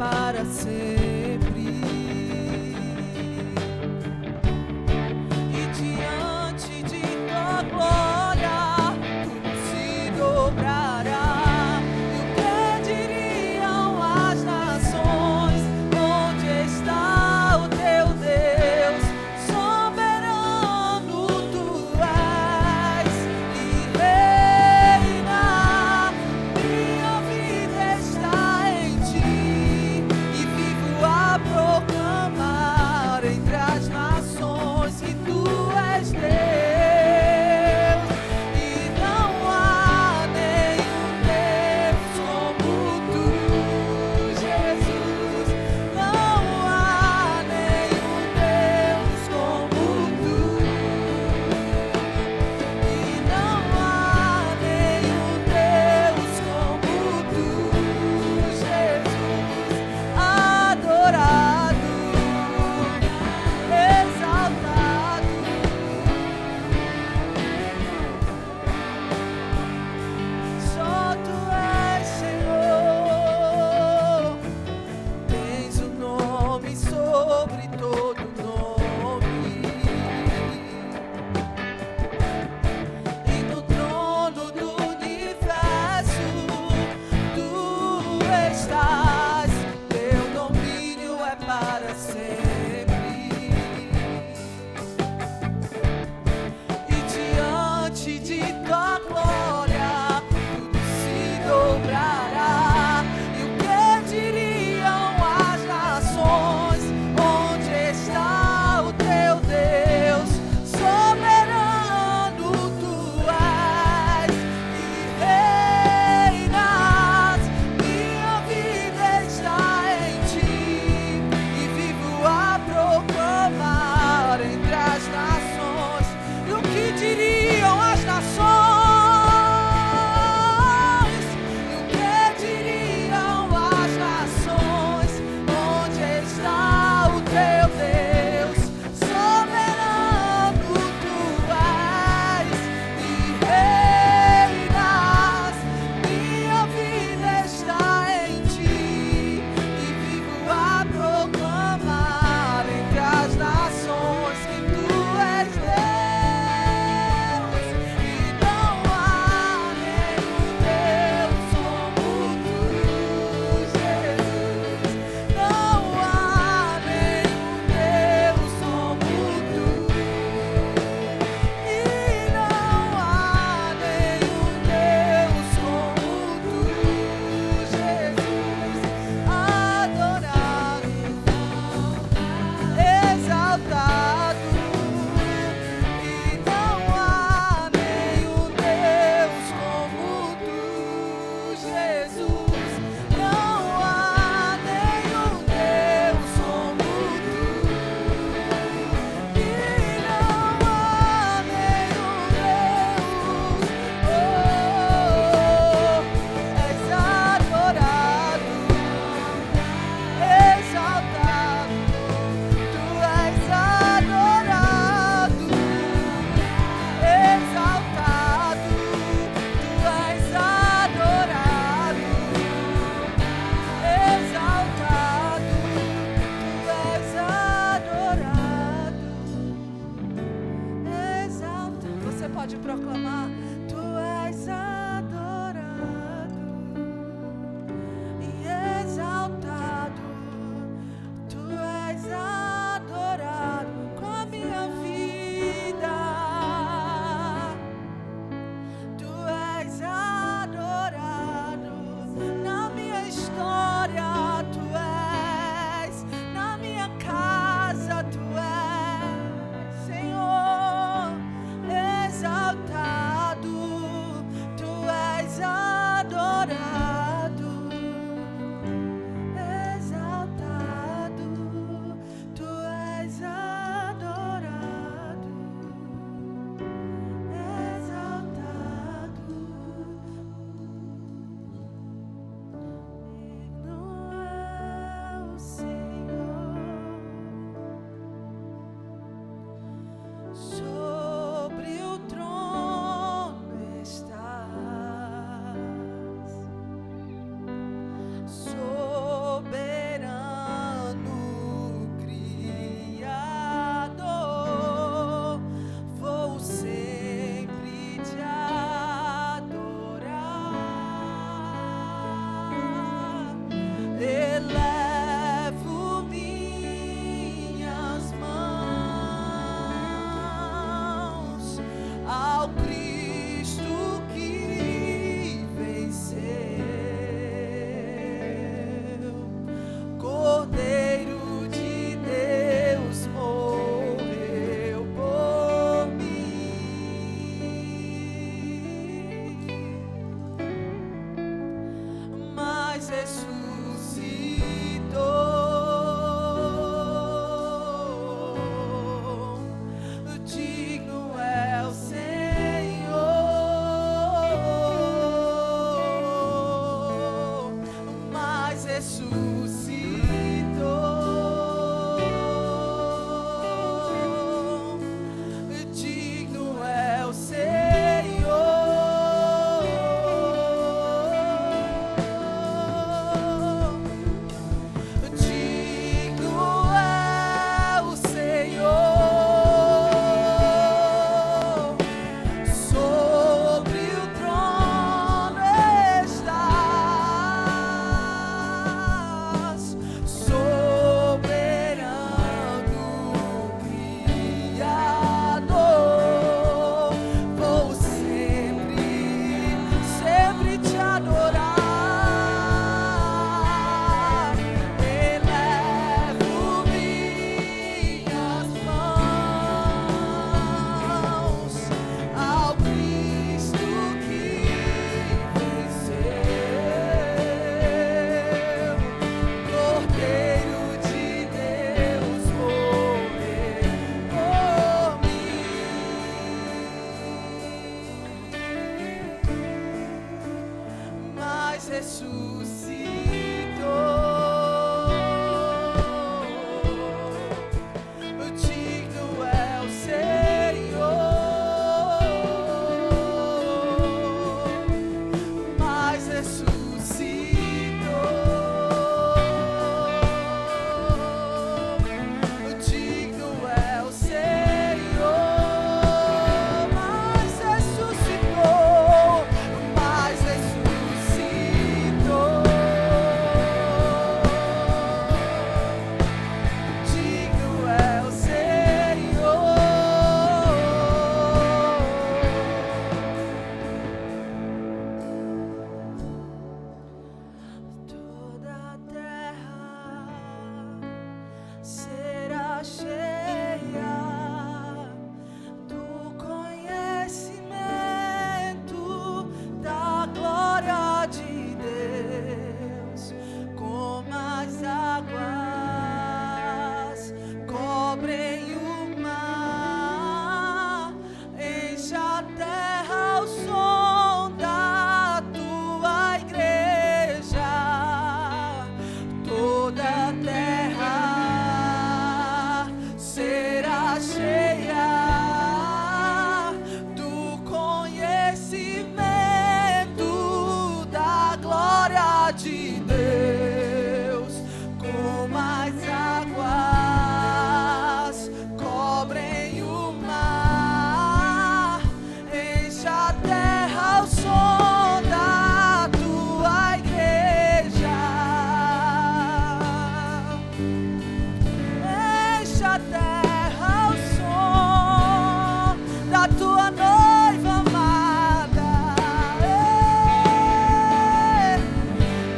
para sempre. E diante de tua glória, tudo se dobrará. E o que diriam as nações? Onde está o teu Deus? Soberano tu és e reina. Minha vida está em ti e vivo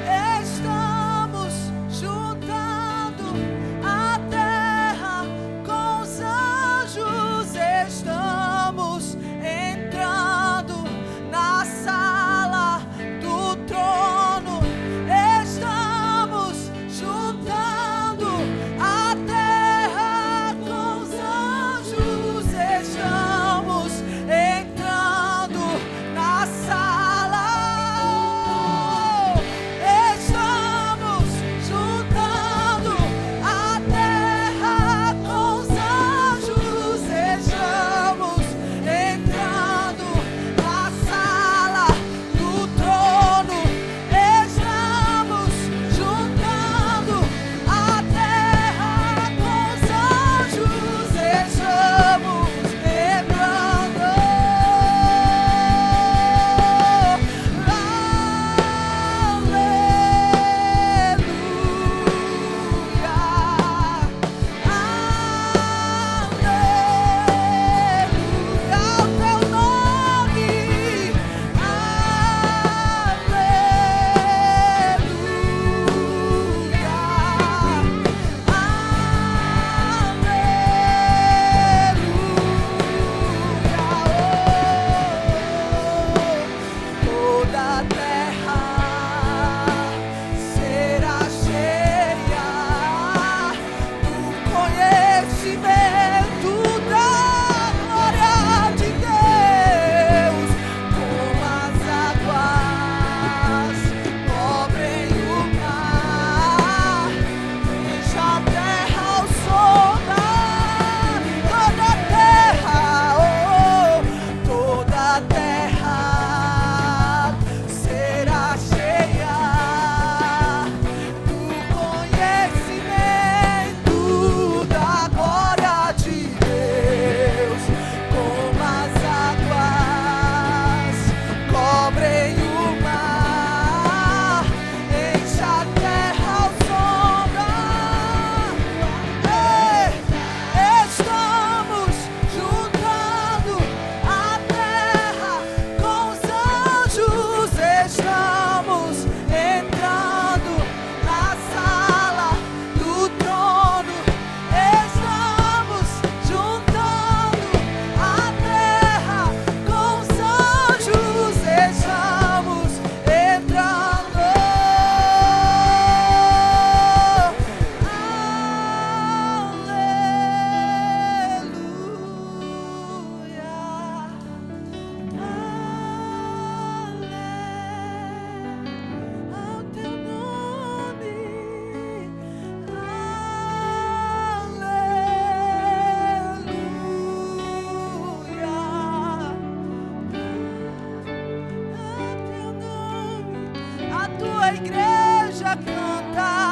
É a igreja canta.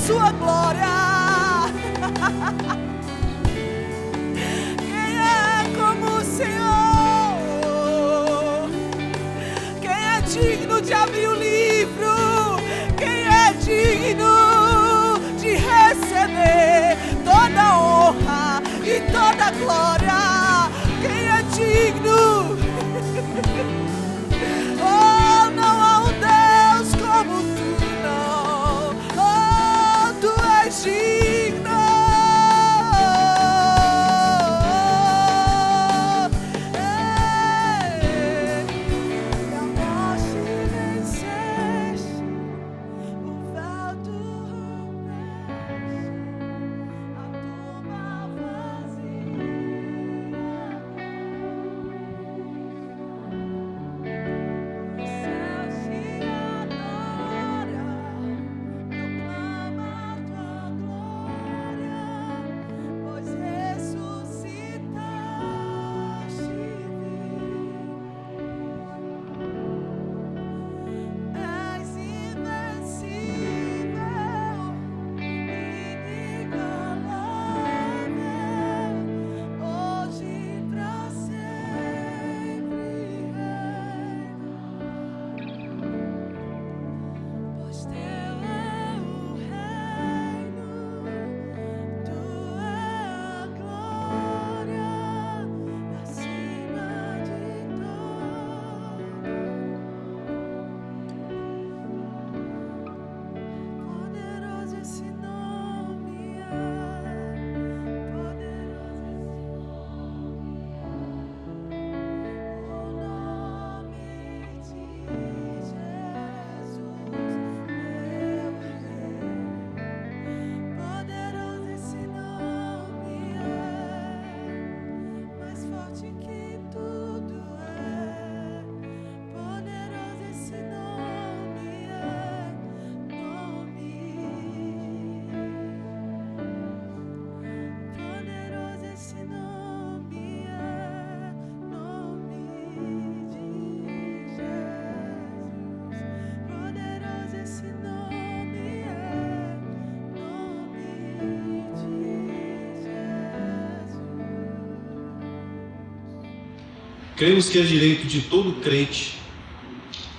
Sua glória. Quem é como o Senhor? Quem é digno de abrir o livro? Quem é digno de receber toda honra e toda glória? Quem é digno? Oh, não há um Deus como tu. Digno, a morte venceste, o véu tu rompeste, a tumba vazia. Cremos que é direito de todo crente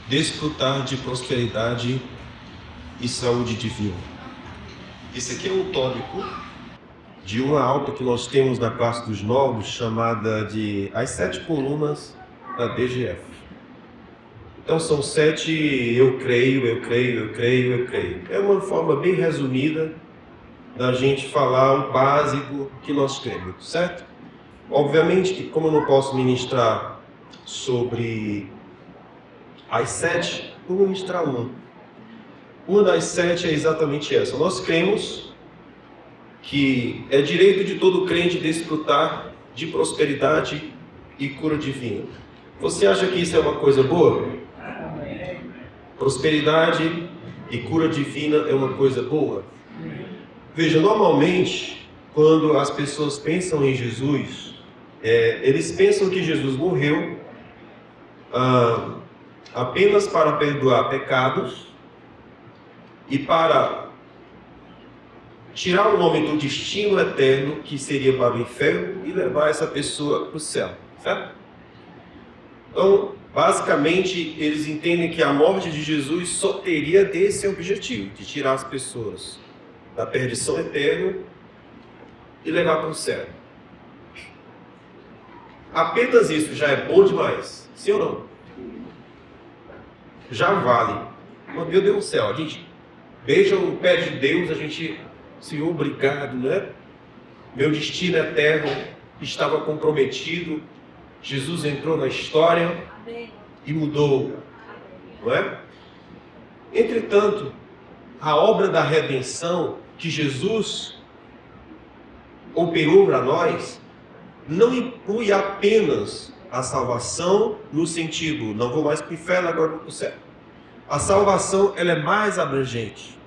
desfrutar de prosperidade e saúde divina. Esse aqui é um tópico de uma aula que nós temos na classe dos novos, chamada de As 7 Colunas da DGF. Então são 7 eu creio. É uma forma bem resumida da gente falar o básico que nós cremos, certo? Obviamente que, como eu não posso ministrar sobre as 7, vou ministrar uma. Uma das 7 é exatamente essa. Nós cremos que é direito de todo crente desfrutar de prosperidade e cura divina. Você acha que isso é uma coisa boa? Prosperidade e cura divina é uma coisa boa? Veja, normalmente, quando as pessoas pensam em Jesus, eles pensam que Jesus morreu apenas para perdoar pecados e para tirar o homem do destino eterno, que seria para o inferno, e levar essa pessoa para o céu, certo? Então, basicamente, eles entendem que a morte de Jesus só teria desse objetivo, de tirar as pessoas da perdição eterna e levar para o céu. Apenas isso já é bom demais, sim ou não? Já vale. Mas, meu Deus do céu, a gente beija o pé de Deus, a gente, Senhor, obrigado, né? Meu destino eterno estava comprometido, Jesus entrou na história e mudou, não é? Entretanto, a obra da redenção que Jesus operou para nós não inclui apenas a salvação no sentido, não vou mais para o inferno, agora vou para o céu. A salvação, ela é mais abrangente.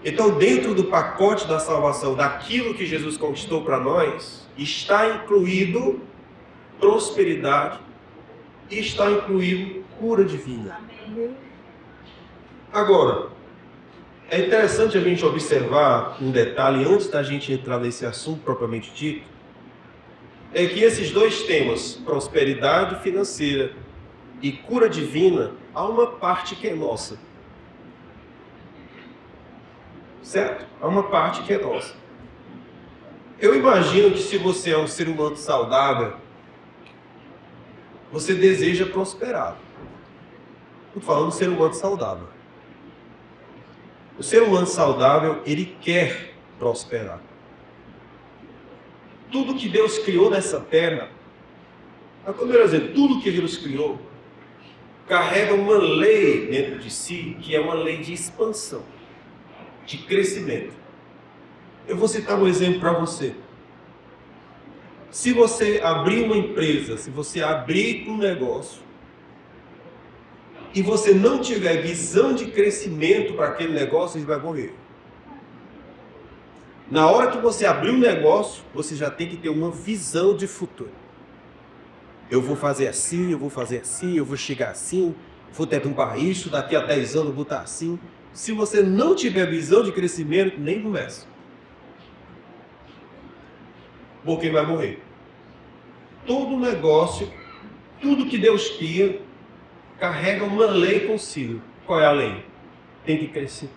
Então, dentro do pacote da salvação, daquilo que Jesus conquistou para nós, está incluído prosperidade e está incluído cura divina. Agora, é interessante a gente observar um detalhe antes da gente entrar nesse assunto propriamente dito, é que esses dois temas, prosperidade financeira e cura divina, há uma parte que é nossa. Certo? Há uma parte que é nossa. Eu imagino que se você é um ser humano saudável, você deseja prosperar. Estou falando do ser humano saudável. O ser humano saudável, ele quer prosperar. Tudo que Deus criou nessa terra, tudo que Deus criou, carrega uma lei dentro de si, que é uma lei de expansão, de crescimento. Eu vou citar um exemplo para você. Se você abrir uma empresa, se você abrir um negócio, e você não tiver visão de crescimento para aquele negócio, ele vai morrer. Na hora que você abrir um negócio, você já tem que ter uma visão de futuro. Eu vou fazer assim, eu vou chegar assim, vou derrubar isso, daqui a 10 anos eu vou estar assim. Se você não tiver visão de crescimento, nem começa. Porque vai morrer. Todo negócio, tudo que Deus cria, carrega uma lei consigo. Qual é a lei? Tem que crescer.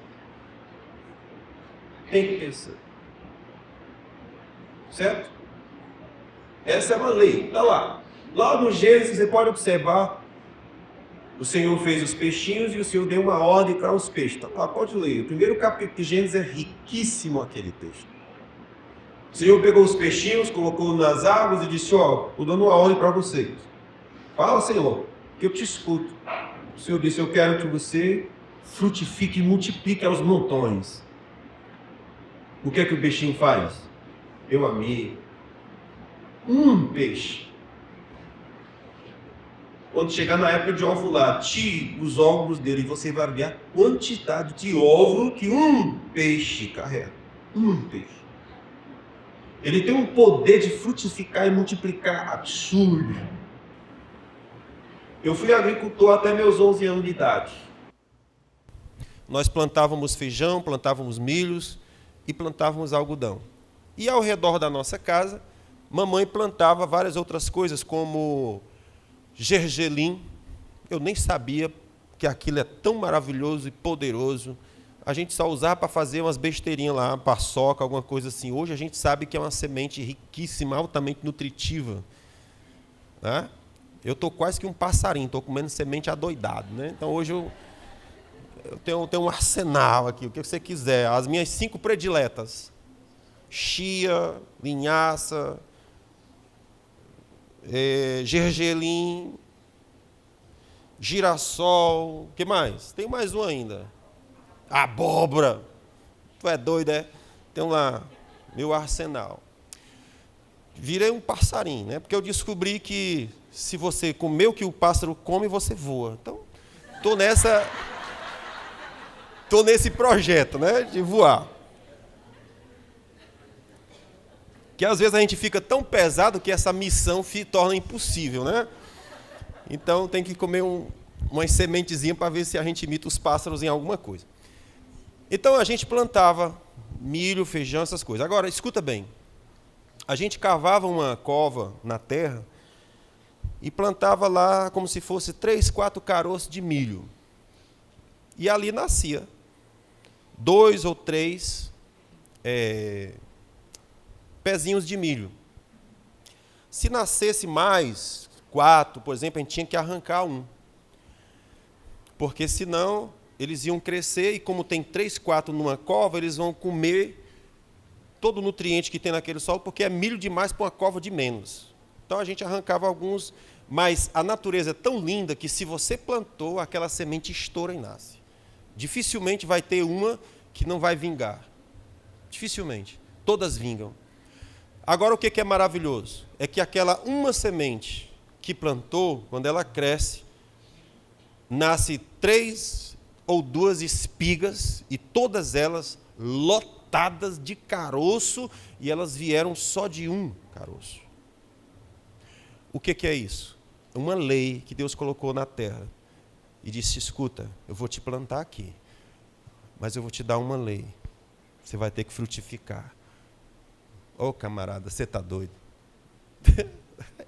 Tem que crescer. Certo? Essa é uma lei. Está lá. Lá no Gênesis, você pode observar, o Senhor fez os peixinhos e o Senhor deu uma ordem para os peixes. Tá lá, pode ler. O primeiro capítulo de Gênesis é riquíssimo aquele texto. O Senhor pegou os peixinhos, colocou nas águas e disse, estou dando uma ordem para vocês. Fala, Senhor, que eu te escuto. O Senhor disse, eu quero que você frutifique e multiplique aos montões. O que é que o peixinho faz? Meu amigo, um peixe. Quando chegar na época de ovular, tire os óvulos dele e você vai ver a quantidade de óvulo que um peixe carrega. Um peixe. Ele tem um poder de frutificar e multiplicar absurdo. Eu fui agricultor até meus 11 anos de idade. Nós plantávamos feijão, plantávamos milhos e plantávamos algodão. E ao redor da nossa casa mamãe plantava várias outras coisas, como gergelim. Eu nem sabia que aquilo é tão maravilhoso e poderoso. A gente só usava para fazer umas besteirinhas lá, paçoca, alguma coisa assim. Hoje a gente sabe que é uma semente riquíssima, altamente nutritiva. Né? Eu estou quase que um passarinho, estou comendo semente adoidado. Né? Então hoje eu tenho um arsenal aqui, o que você quiser. As minhas 5 prediletas: chia, linhaça, gergelim, girassol, o que mais? Tem mais um ainda. Abóbora. Tu é doido, é? Tem lá meu arsenal. Virei um passarinho, né? Porque eu descobri que se você comer o que o pássaro come, você voa. Então, tô nesse projeto, né? De voar. Que às vezes a gente fica tão pesado que essa missão se torna impossível, né? Então tem que comer umas sementezinhas para ver se a gente imita os pássaros em alguma coisa. Então a gente plantava milho, feijão, essas coisas. Agora, escuta bem. A gente cavava uma cova na terra e plantava lá como se fosse 3, 4 caroços de milho. E ali nascia 2 ou 3 pezinhos de milho. Se nascesse mais 4, por exemplo, a gente tinha que arrancar um. Porque senão eles iam crescer e como tem 3, 4 numa cova, eles vão comer todo o nutriente que tem naquele solo, porque é milho demais para uma cova de menos. Então a gente arrancava alguns, mas a natureza é tão linda que se você plantou, aquela semente estoura e nasce. Dificilmente vai ter uma que não vai vingar. Dificilmente. Todas vingam. Agora o que é maravilhoso? É que aquela uma semente que plantou, quando ela cresce, nasce 3 ou 2 espigas e todas elas lotadas de caroço, e elas vieram só de um caroço. O que é isso? Uma lei que Deus colocou na terra e disse: escuta, eu vou te plantar aqui, mas eu vou te dar uma lei. Você vai ter que frutificar. Ô, camarada, você está doido?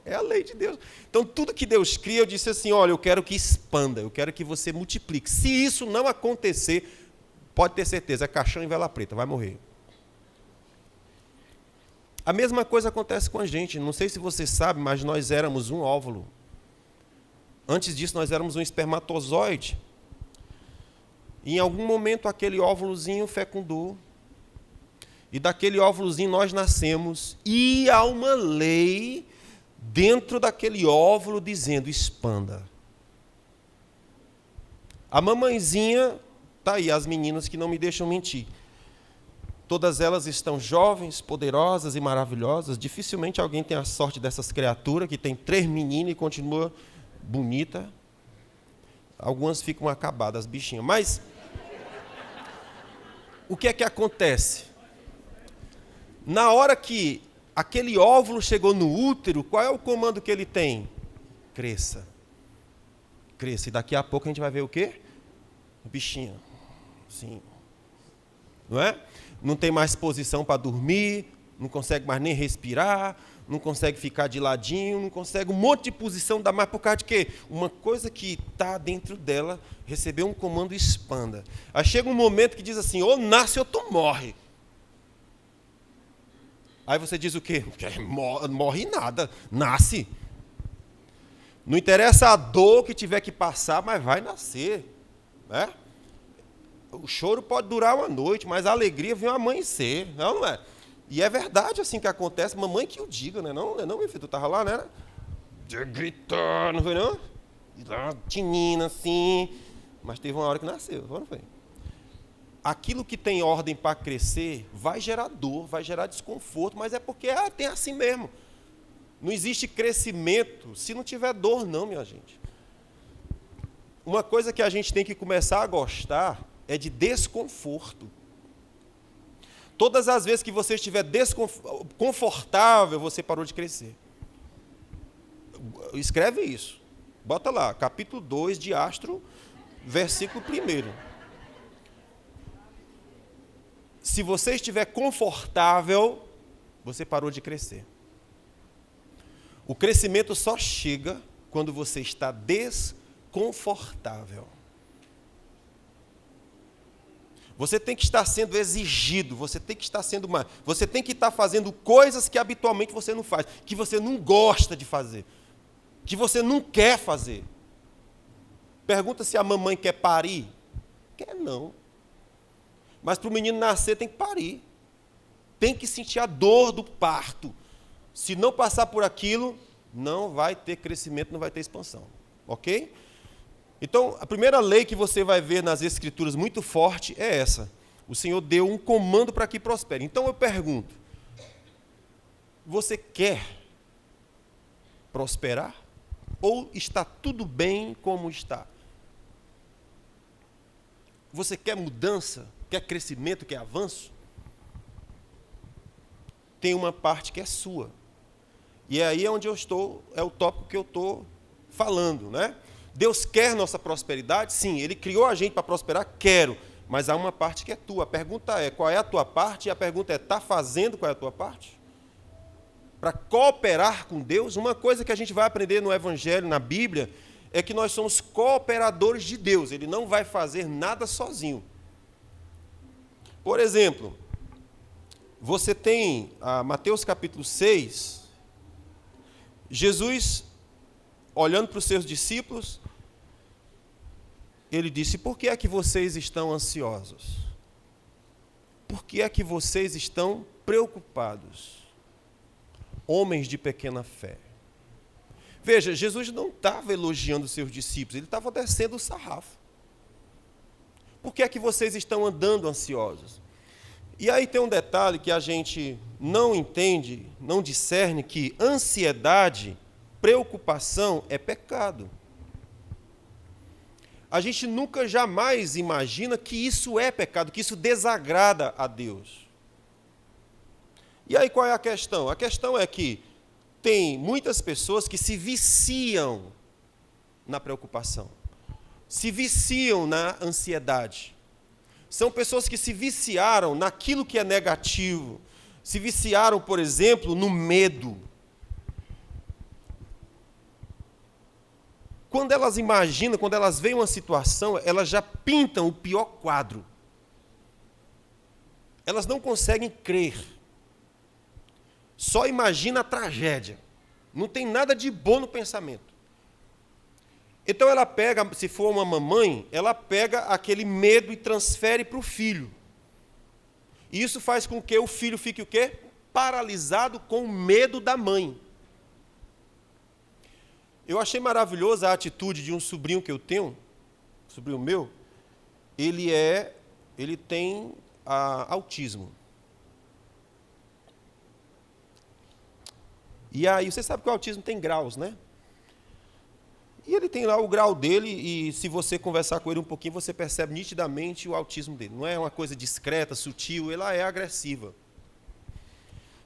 É a lei de Deus. Então, tudo que Deus cria, eu disse assim: olha, eu quero que expanda, eu quero que você multiplique. Se isso não acontecer, pode ter certeza, é caixão em vela preta, vai morrer. A mesma coisa acontece com a gente. Não sei se você sabe, mas nós éramos um óvulo. Antes disso, nós éramos um espermatozoide. E, em algum momento, aquele óvulozinho fecundou. E daquele óvulozinho nós nascemos. E há uma lei dentro daquele óvulo dizendo: expanda. A mamãezinha, está aí, as meninas que não me deixam mentir. Todas elas estão jovens, poderosas e maravilhosas. Dificilmente alguém tem a sorte dessas criaturas, que tem 3 meninas e continua bonita. Algumas ficam acabadas, bichinhas. Mas, o que é que acontece? Na hora que aquele óvulo chegou no útero, qual é o comando que ele tem? Cresça. Cresça. E daqui a pouco a gente vai ver o quê? O bichinho. Sim. Não é? Não tem mais posição para dormir, não consegue mais nem respirar, não consegue ficar de ladinho, não consegue um monte de posição, dá mais por causa de quê? Uma coisa que está dentro dela recebeu um comando: expanda. Aí chega um momento que diz assim: ou nasce ou tu morre. Aí você diz o quê? Morre nada, nasce. Não interessa a dor que tiver que passar, mas vai nascer. Né? O choro pode durar uma noite, mas a alegria vem ao amanhecer. Não é? E é verdade assim que acontece. Mamãe que o diga, né? Não, meu filho, tu estava lá, né? Gritando, não foi não? Tinina assim. Mas teve uma hora que nasceu, não foi? Aquilo que tem ordem para crescer vai gerar dor, vai gerar desconforto, mas é porque tem assim mesmo. Não existe crescimento se não tiver dor, não, minha gente. Uma coisa que a gente tem que começar a gostar é de desconforto. Todas as vezes que você estiver confortável, você parou de crescer. Escreve isso. Bota lá, capítulo 2 de Astro, versículo 1. Se você estiver confortável, você parou de crescer. O crescimento só chega quando você está desconfortável. Você tem que estar sendo exigido, você tem que estar sendo mais. Você tem que estar fazendo coisas que habitualmente você não faz, que você não gosta de fazer, que você não quer fazer. Pergunta se a mamãe quer parir. Quer não. Mas para o menino nascer tem que parir. Tem que sentir a dor do parto. Se não passar por aquilo, não vai ter crescimento, não vai ter expansão. Ok? Então, a primeira lei que você vai ver nas Escrituras muito forte é essa. O Senhor deu um comando para que prospere. Então eu pergunto, você quer prosperar? Ou está tudo bem como está? Você quer mudança? Quer crescimento? Quer avanço? Tem uma parte que é sua. E é aí onde eu estou, é o tópico que eu estou falando, né? Deus quer nossa prosperidade? Sim. Ele criou a gente para prosperar? Quero. Mas há uma parte que é tua. A pergunta é, qual é a tua parte? E a pergunta é, está fazendo qual é a tua parte? Para cooperar com Deus, uma coisa que a gente vai aprender no Evangelho, na Bíblia, é que nós somos cooperadores de Deus. Ele não vai fazer nada sozinho. Por exemplo, você tem Mateus capítulo 6, Jesus, olhando para os seus discípulos, ele disse, por que é que vocês estão ansiosos? Por que é que vocês estão preocupados? Homens de pequena fé. Veja, Jesus não estava elogiando os seus discípulos, ele estava descendo o sarrafo. Por que é que vocês estão andando ansiosos? E aí tem um detalhe que a gente não entende, não discerne, que ansiedade, preocupação é pecado. A gente nunca jamais imagina que isso é pecado, que isso desagrada a Deus. E aí qual é a questão? A questão é que tem muitas pessoas que se viciam na preocupação, se viciam na ansiedade. São pessoas que se viciaram naquilo que é negativo, se viciaram, por exemplo, no medo. Quando elas imaginam, quando elas veem uma situação, elas já pintam o pior quadro. Elas não conseguem crer. Só imagina a tragédia. Não tem nada de bom no pensamento. Então ela pega, se for uma mamãe, ela pega aquele medo e transfere para o filho. E isso faz com que o filho fique o quê? Paralisado com o medo da mãe. Eu achei maravilhosa a atitude de um sobrinho que eu tenho, sobrinho meu, ele tem autismo. E aí, você sabe que o autismo tem graus, né? E ele tem lá o grau dele, e se você conversar com ele um pouquinho, você percebe nitidamente o autismo dele. Não é uma coisa discreta, sutil, ela é agressiva.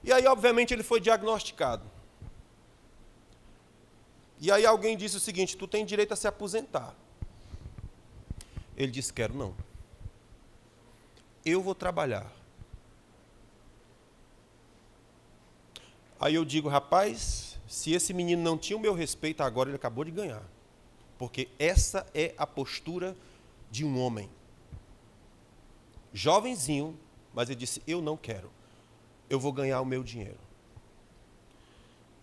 E aí, obviamente, ele foi diagnosticado. E aí alguém disse o seguinte, tu tem direito a se aposentar. Ele disse, quero não. Eu vou trabalhar. Aí eu digo, rapaz, se esse menino não tinha o meu respeito, agora ele acabou de ganhar. Porque essa é a postura de um homem. Jovenzinho, mas ele disse, eu não quero. Eu vou ganhar o meu dinheiro.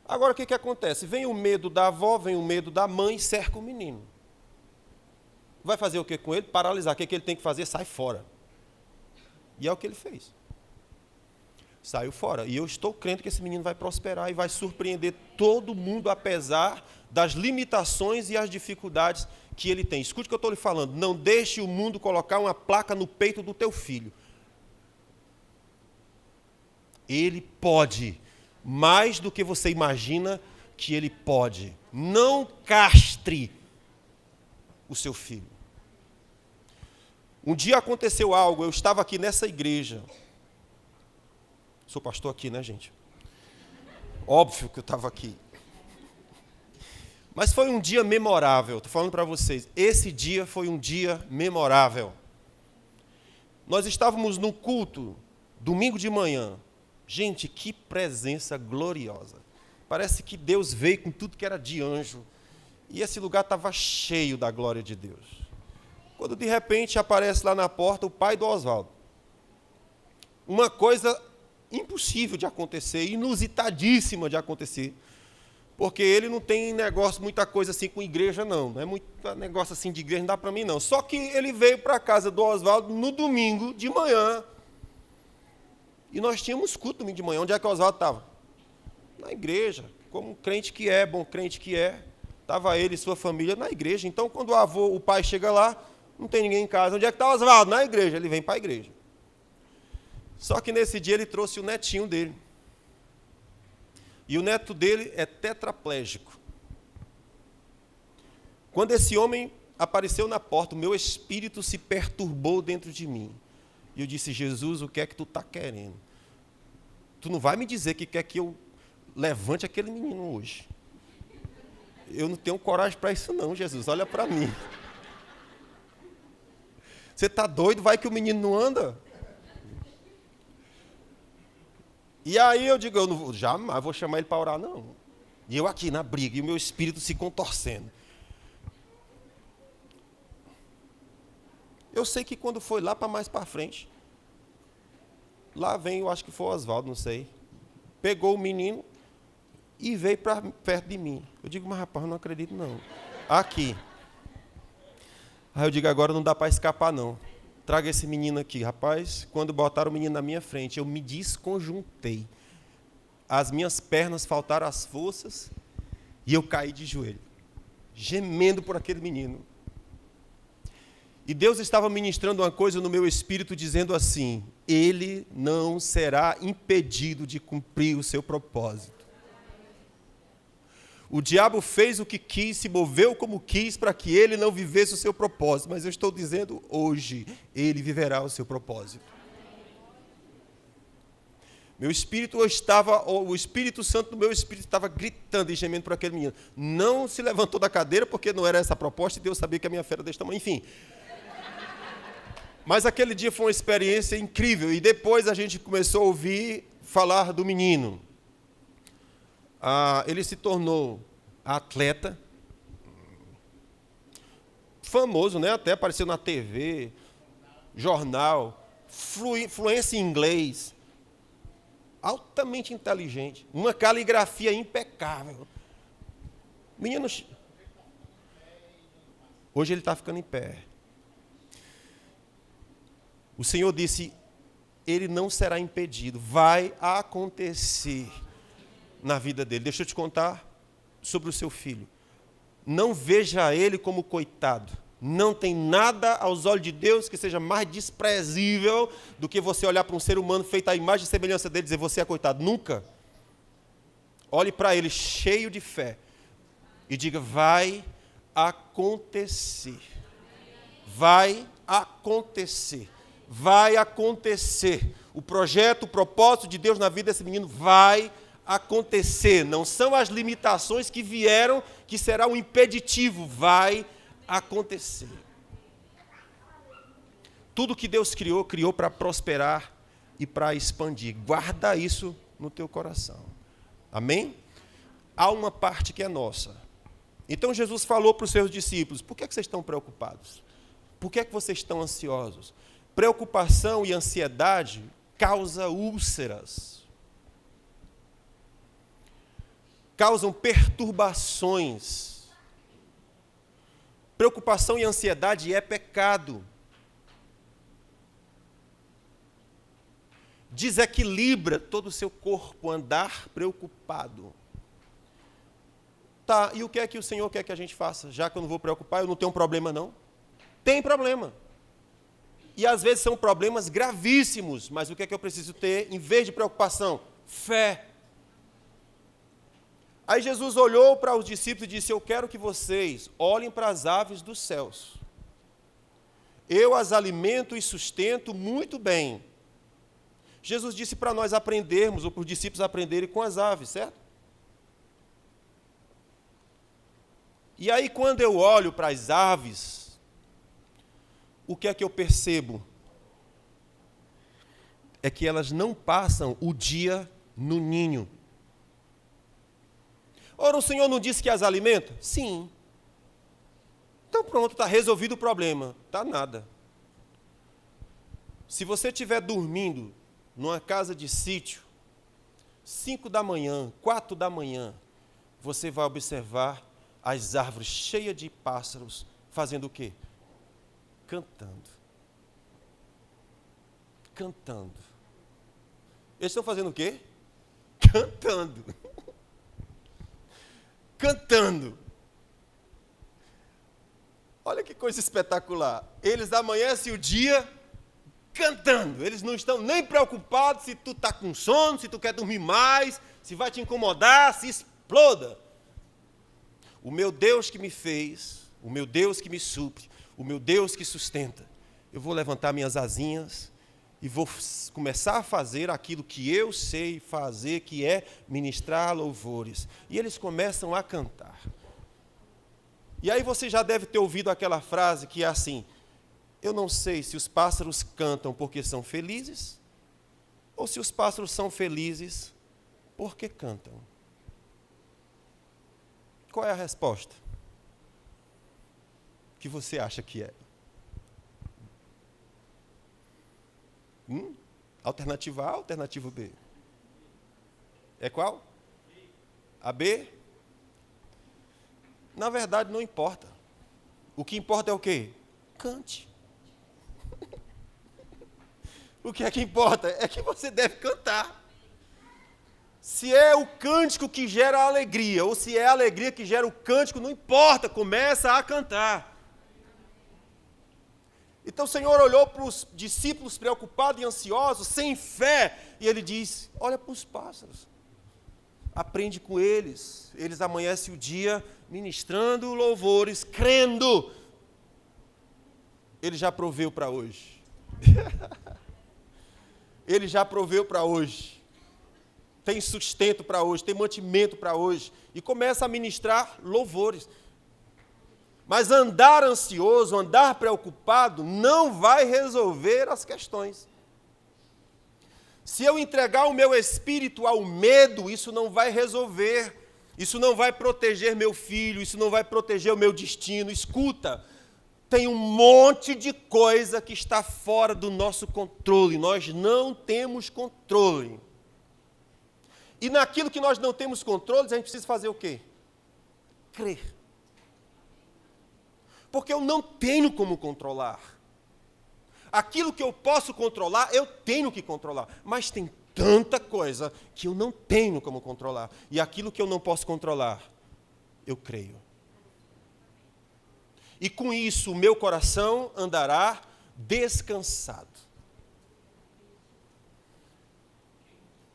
Agora, o que acontece? Vem o medo da avó, vem o medo da mãe e cerca o menino. Vai fazer o que com ele? Paralisar. O que ele tem que fazer? Sai fora. E é o que ele fez. Saiu fora. E eu estou crendo que esse menino vai prosperar e vai surpreender todo mundo, apesar das limitações e as dificuldades que ele tem. Escute o que eu estou lhe falando. Não deixe o mundo colocar uma placa no peito do teu filho. Ele pode. Mais do que você imagina que ele pode. Não castre o seu filho. Um dia aconteceu algo, eu estava aqui nessa igreja. Sou pastor aqui, né, gente? Óbvio que eu estava aqui. Mas foi um dia memorável, estou falando para vocês. Esse dia foi um dia memorável. Nós estávamos no culto, domingo de manhã. Gente, que presença gloriosa. Parece que Deus veio com tudo que era de anjo. E esse lugar estava cheio da glória de Deus. Quando de repente aparece lá na porta o pai do Oswaldo. Uma coisa impossível de acontecer, inusitadíssima de acontecer. Porque ele não tem negócio, muita coisa assim com igreja, não. Não é muito negócio assim de igreja, não dá para mim, não. Só que ele veio para a casa do Oswaldo no domingo de manhã. E nós tínhamos culto domingo de manhã. Onde é que o Oswaldo estava? Na igreja. Como crente que é, bom crente que é. Estava ele e sua família na igreja. Então, quando o pai chega lá, não tem ninguém em casa. Onde é que está o Oswaldo? Na igreja. Ele vem para a igreja. Só que nesse dia ele trouxe o netinho dele. E o neto dele é tetraplégico. Quando esse homem apareceu na porta, o meu espírito se perturbou dentro de mim. E eu disse, Jesus, o que é que tu está querendo? Tu não vai me dizer que quer que eu levante aquele menino hoje. Eu não tenho coragem para isso não, Jesus, olha para mim. Você está doido? Vai que o menino não anda? E aí eu digo, eu não vou, jamais vou chamar ele para orar, não. E eu aqui na briga, e o meu espírito se contorcendo. Eu sei que quando foi lá para mais para frente, lá vem, eu acho que foi o Oswaldo, não sei, pegou o menino e veio para perto de mim. Eu digo, mas rapaz, eu não acredito não. Aqui. Aí eu digo, agora não dá para escapar não. Traga esse menino aqui. Rapaz, quando botaram o menino na minha frente, eu me desconjuntei. As minhas pernas faltaram as forças e eu caí de joelho, gemendo por aquele menino. E Deus estava ministrando uma coisa no meu espírito, dizendo assim, ele não será impedido de cumprir o seu propósito. O diabo fez o que quis, se moveu como quis, para que ele não vivesse o seu propósito. Mas eu estou dizendo hoje, ele viverá o seu propósito. Meu espírito o Espírito Santo do meu espírito estava gritando e gemendo por aquele menino. Não se levantou da cadeira, porque não era essa a proposta, e Deus sabia que a minha fé era desse tamanho, enfim. Mas aquele dia foi uma experiência incrível, e depois a gente começou a ouvir falar do menino. Ele se tornou atleta, famoso, né? Até apareceu na TV, jornal, fluência em inglês, altamente inteligente, uma caligrafia impecável. Menino, hoje ele está ficando em pé. O Senhor disse, ele não será impedido, vai acontecer na vida dele. Deixa eu te contar sobre o seu filho. Não veja ele como coitado. Não tem nada aos olhos de Deus que seja mais desprezível do que você olhar para um ser humano feito à imagem e semelhança dele e dizer, você é coitado. Nunca. Olhe para ele cheio de fé e diga, vai acontecer. Vai acontecer. Vai acontecer. O projeto, o propósito de Deus na vida desse menino vai acontecer. Não são as limitações que vieram que será um impeditivo. Vai acontecer. Tudo que Deus criou, criou para prosperar e para expandir. Guarda isso no teu coração. Amém? Há uma parte que é nossa. Então Jesus falou para os seus discípulos, por que vocês estão preocupados? Por que vocês estão ansiosos? Preocupação e ansiedade causam úlceras. Causam perturbações. Preocupação e ansiedade é pecado. Desequilibra todo o seu corpo andar preocupado. Tá, e o que é que o Senhor quer que a gente faça? Já que eu não vou preocupar, eu não tenho problema não. Tem problema. E às vezes são problemas gravíssimos, mas o que é que eu preciso ter em vez de preocupação? Fé. Aí Jesus olhou para os discípulos e disse, eu quero que vocês olhem para as aves dos céus. Eu as alimento e sustento muito bem. Jesus disse para nós aprendermos, ou para os discípulos aprenderem com as aves, certo? E aí quando eu olho para as aves, o que é que eu percebo? É que elas não passam o dia no ninho. Ora, o Senhor não disse que as alimenta? Sim. Então pronto, está resolvido o problema. Está nada. Se você estiver dormindo numa casa de sítio, 5 da manhã, 4 da manhã, você vai observar as árvores cheias de pássaros fazendo o quê? Cantando. Cantando. Eles estão fazendo o quê? Cantando. Cantando. Olha que coisa espetacular. Eles amanhecem o dia cantando. Eles não estão nem preocupados se tu está com sono, se tu quer dormir mais, se vai te incomodar, se exploda. O meu Deus que me fez, o meu Deus que me supre, o meu Deus que sustenta. Eu vou levantar minhas asinhas e vou começar a fazer aquilo que eu sei fazer, que é ministrar louvores. E eles começam a cantar. E aí você já deve ter ouvido aquela frase que é assim: eu não sei se os pássaros cantam porque são felizes, ou se os pássaros são felizes porque cantam. Qual é a resposta? O que você acha que é? Alternativa A, alternativa B? É qual? A B? Na verdade, não importa. O que importa é o quê? Cante. O que é que importa? É que você deve cantar. Se é o cântico que gera a alegria, ou se é a alegria que gera o cântico, não importa, começa a cantar. Então o Senhor olhou para os discípulos preocupados e ansiosos, sem fé, e Ele diz: olha para os pássaros, aprende com eles. Eles amanhecem o dia ministrando louvores, crendo. Ele já proveu para hoje. Ele já proveu para hoje. Tem sustento para hoje, tem mantimento para hoje. E começa a ministrar louvores. Mas andar ansioso, andar preocupado, não vai resolver as questões. Se eu entregar o meu espírito ao medo, isso não vai resolver. Isso não vai proteger meu filho, isso não vai proteger o meu destino. Escuta, tem um monte de coisa que está fora do nosso controle. Nós não temos controle. E naquilo que nós não temos controle, a gente precisa fazer o quê? Crer. Porque eu não tenho como controlar. Aquilo que eu posso controlar, eu tenho que controlar. Mas tem tanta coisa que eu não tenho como controlar. E aquilo que eu não posso controlar, eu creio. E com isso, o meu coração andará descansado.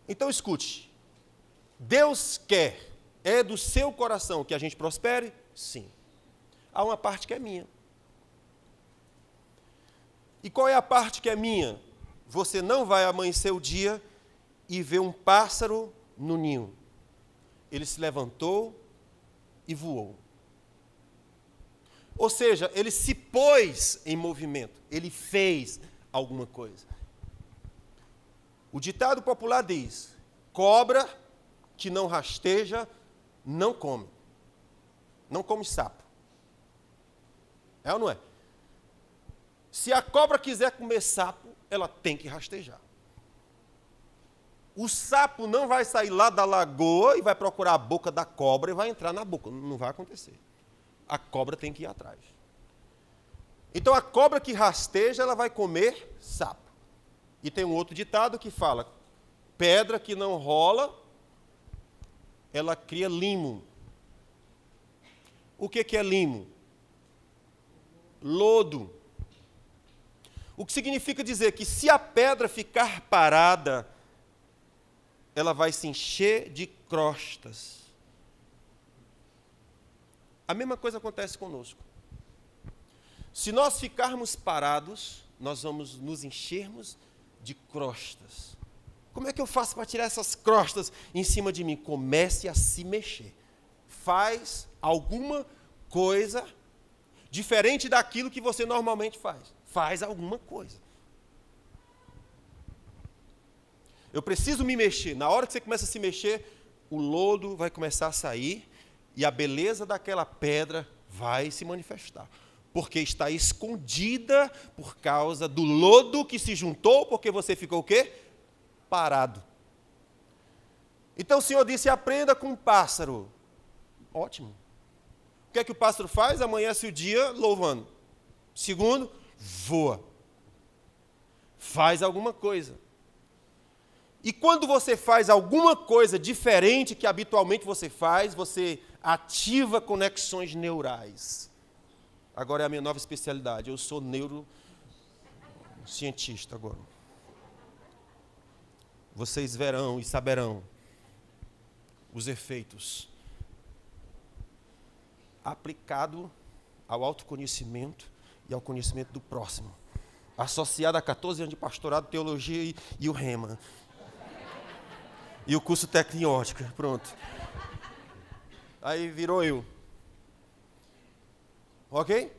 Então escute. Deus quer, é do seu coração que a gente prospere? Sim. Há uma parte que é minha. E qual é a parte que é minha? Você não vai amanhecer o dia e ver um pássaro no ninho. Ele se levantou e voou. Ou seja, ele se pôs em movimento. Ele fez alguma coisa. O ditado popular diz: cobra que não rasteja, não come. Não come sapo. É ou não é? Se a cobra quiser comer sapo, ela tem que rastejar. O sapo não vai sair lá da lagoa e vai procurar a boca da cobra e vai entrar na boca. Não vai acontecer. A cobra tem que ir atrás. Então a cobra que rasteja, ela vai comer sapo. E tem um outro ditado que fala: pedra que não rola, ela cria limo. O que é limo? Lodo. O que significa dizer que se a pedra ficar parada, ela vai se encher de crostas. A mesma coisa acontece conosco. Se nós ficarmos parados, nós vamos nos enchermos de crostas. Como é que eu faço para tirar essas crostas em cima de mim? Comece a se mexer. Faz alguma coisa diferente daquilo que você normalmente faz. Faz alguma coisa. Eu preciso me mexer. Na hora que você começa a se mexer, o lodo vai começar a sair E a beleza daquela pedra vai se manifestar. Porque está escondida por causa do lodo que se juntou, porque você ficou o quê? Parado. Então o Senhor disse, aprenda com um pássaro. Ótimo. O que é que o pássaro faz? Amanhece o dia louvando. Segundo, voa. Faz alguma coisa. E quando você faz alguma coisa diferente que habitualmente você faz, você ativa conexões neurais. Agora é a minha nova especialidade. Eu sou neurocientista agora. Vocês verão e saberão os efeitos aplicado ao autoconhecimento e ao conhecimento do próximo. Associado a 14 anos de pastorado, teologia e o rema. E o curso tecniótica, pronto. Aí virou eu. Ok?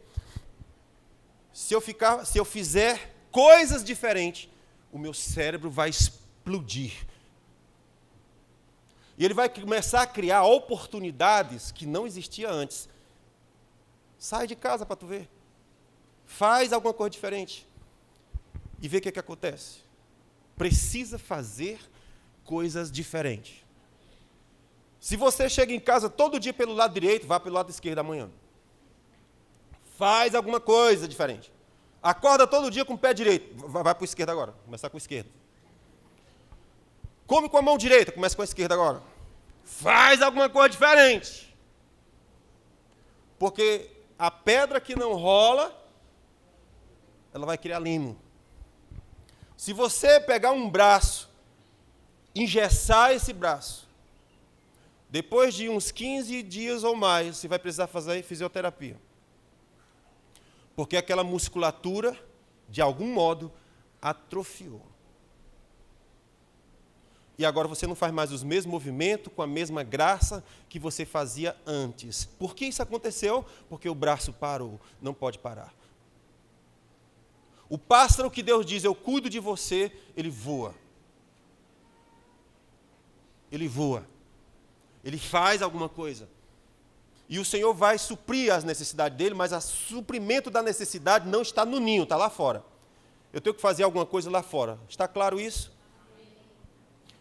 Se eu fizer coisas diferentes, o meu cérebro vai explodir. E ele vai começar a criar oportunidades que não existiam antes. Sai de casa para tu ver. Faz alguma coisa diferente. E vê o que acontece. Precisa fazer coisas diferentes. Se você chega em casa todo dia pelo lado direito, vá pelo lado esquerdo amanhã. Faz alguma coisa diferente. Acorda todo dia com o pé direito. Vai para o esquerdo agora. Começar com o esquerdo. Come com a mão direita. Começa com a esquerda agora. Faz alguma coisa diferente. Porque a pedra que não rola, ela vai criar limo. Se você pegar um braço, engessar esse braço, depois de uns 15 dias ou mais, você vai precisar fazer fisioterapia. Porque aquela musculatura, de algum modo, atrofiou. E agora você não faz mais os mesmos movimentos com a mesma graça que você fazia antes. Por que isso aconteceu? Porque o braço parou, não pode parar. O pássaro que Deus diz, eu cuido de você, ele voa. Ele voa. Ele faz alguma coisa. E o Senhor vai suprir as necessidades dele, mas o suprimento da necessidade não está no ninho, está lá fora. Eu tenho que fazer alguma coisa lá fora. Está claro isso?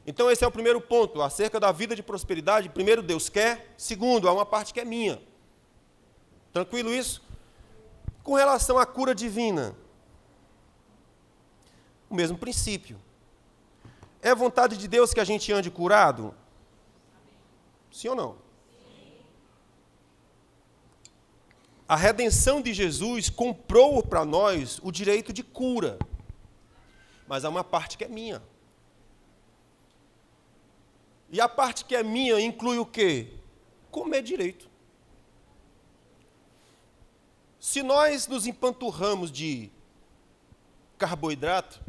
Então esse é o primeiro ponto, acerca da vida de prosperidade. Primeiro, Deus quer. Segundo, há uma parte que é minha. Tranquilo isso? Com relação à cura divina, o mesmo princípio. É vontade de Deus que a gente ande curado? Sim ou não? A redenção de Jesus comprou para nós o direito de cura. Mas há uma parte que é minha. E a parte que é minha inclui o quê? Comer direito. Se nós nos empanturramos de carboidrato,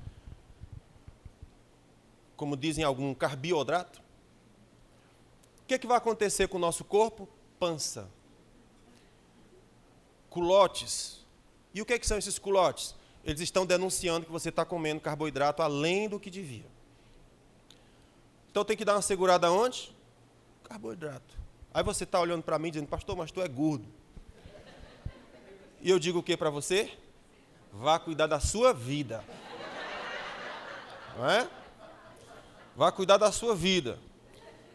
como dizem alguns, carboidrato, o que vai acontecer com o nosso corpo? Pança. Culotes. E o que são esses culotes? Eles estão denunciando que você está comendo carboidrato além do que devia. Então tem que dar uma segurada onde? Carboidrato. Aí você está olhando para mim dizendo, pastor, mas tu é gordo. E eu digo o que para você? Vá cuidar da sua vida. Não é? Vá cuidar da sua vida.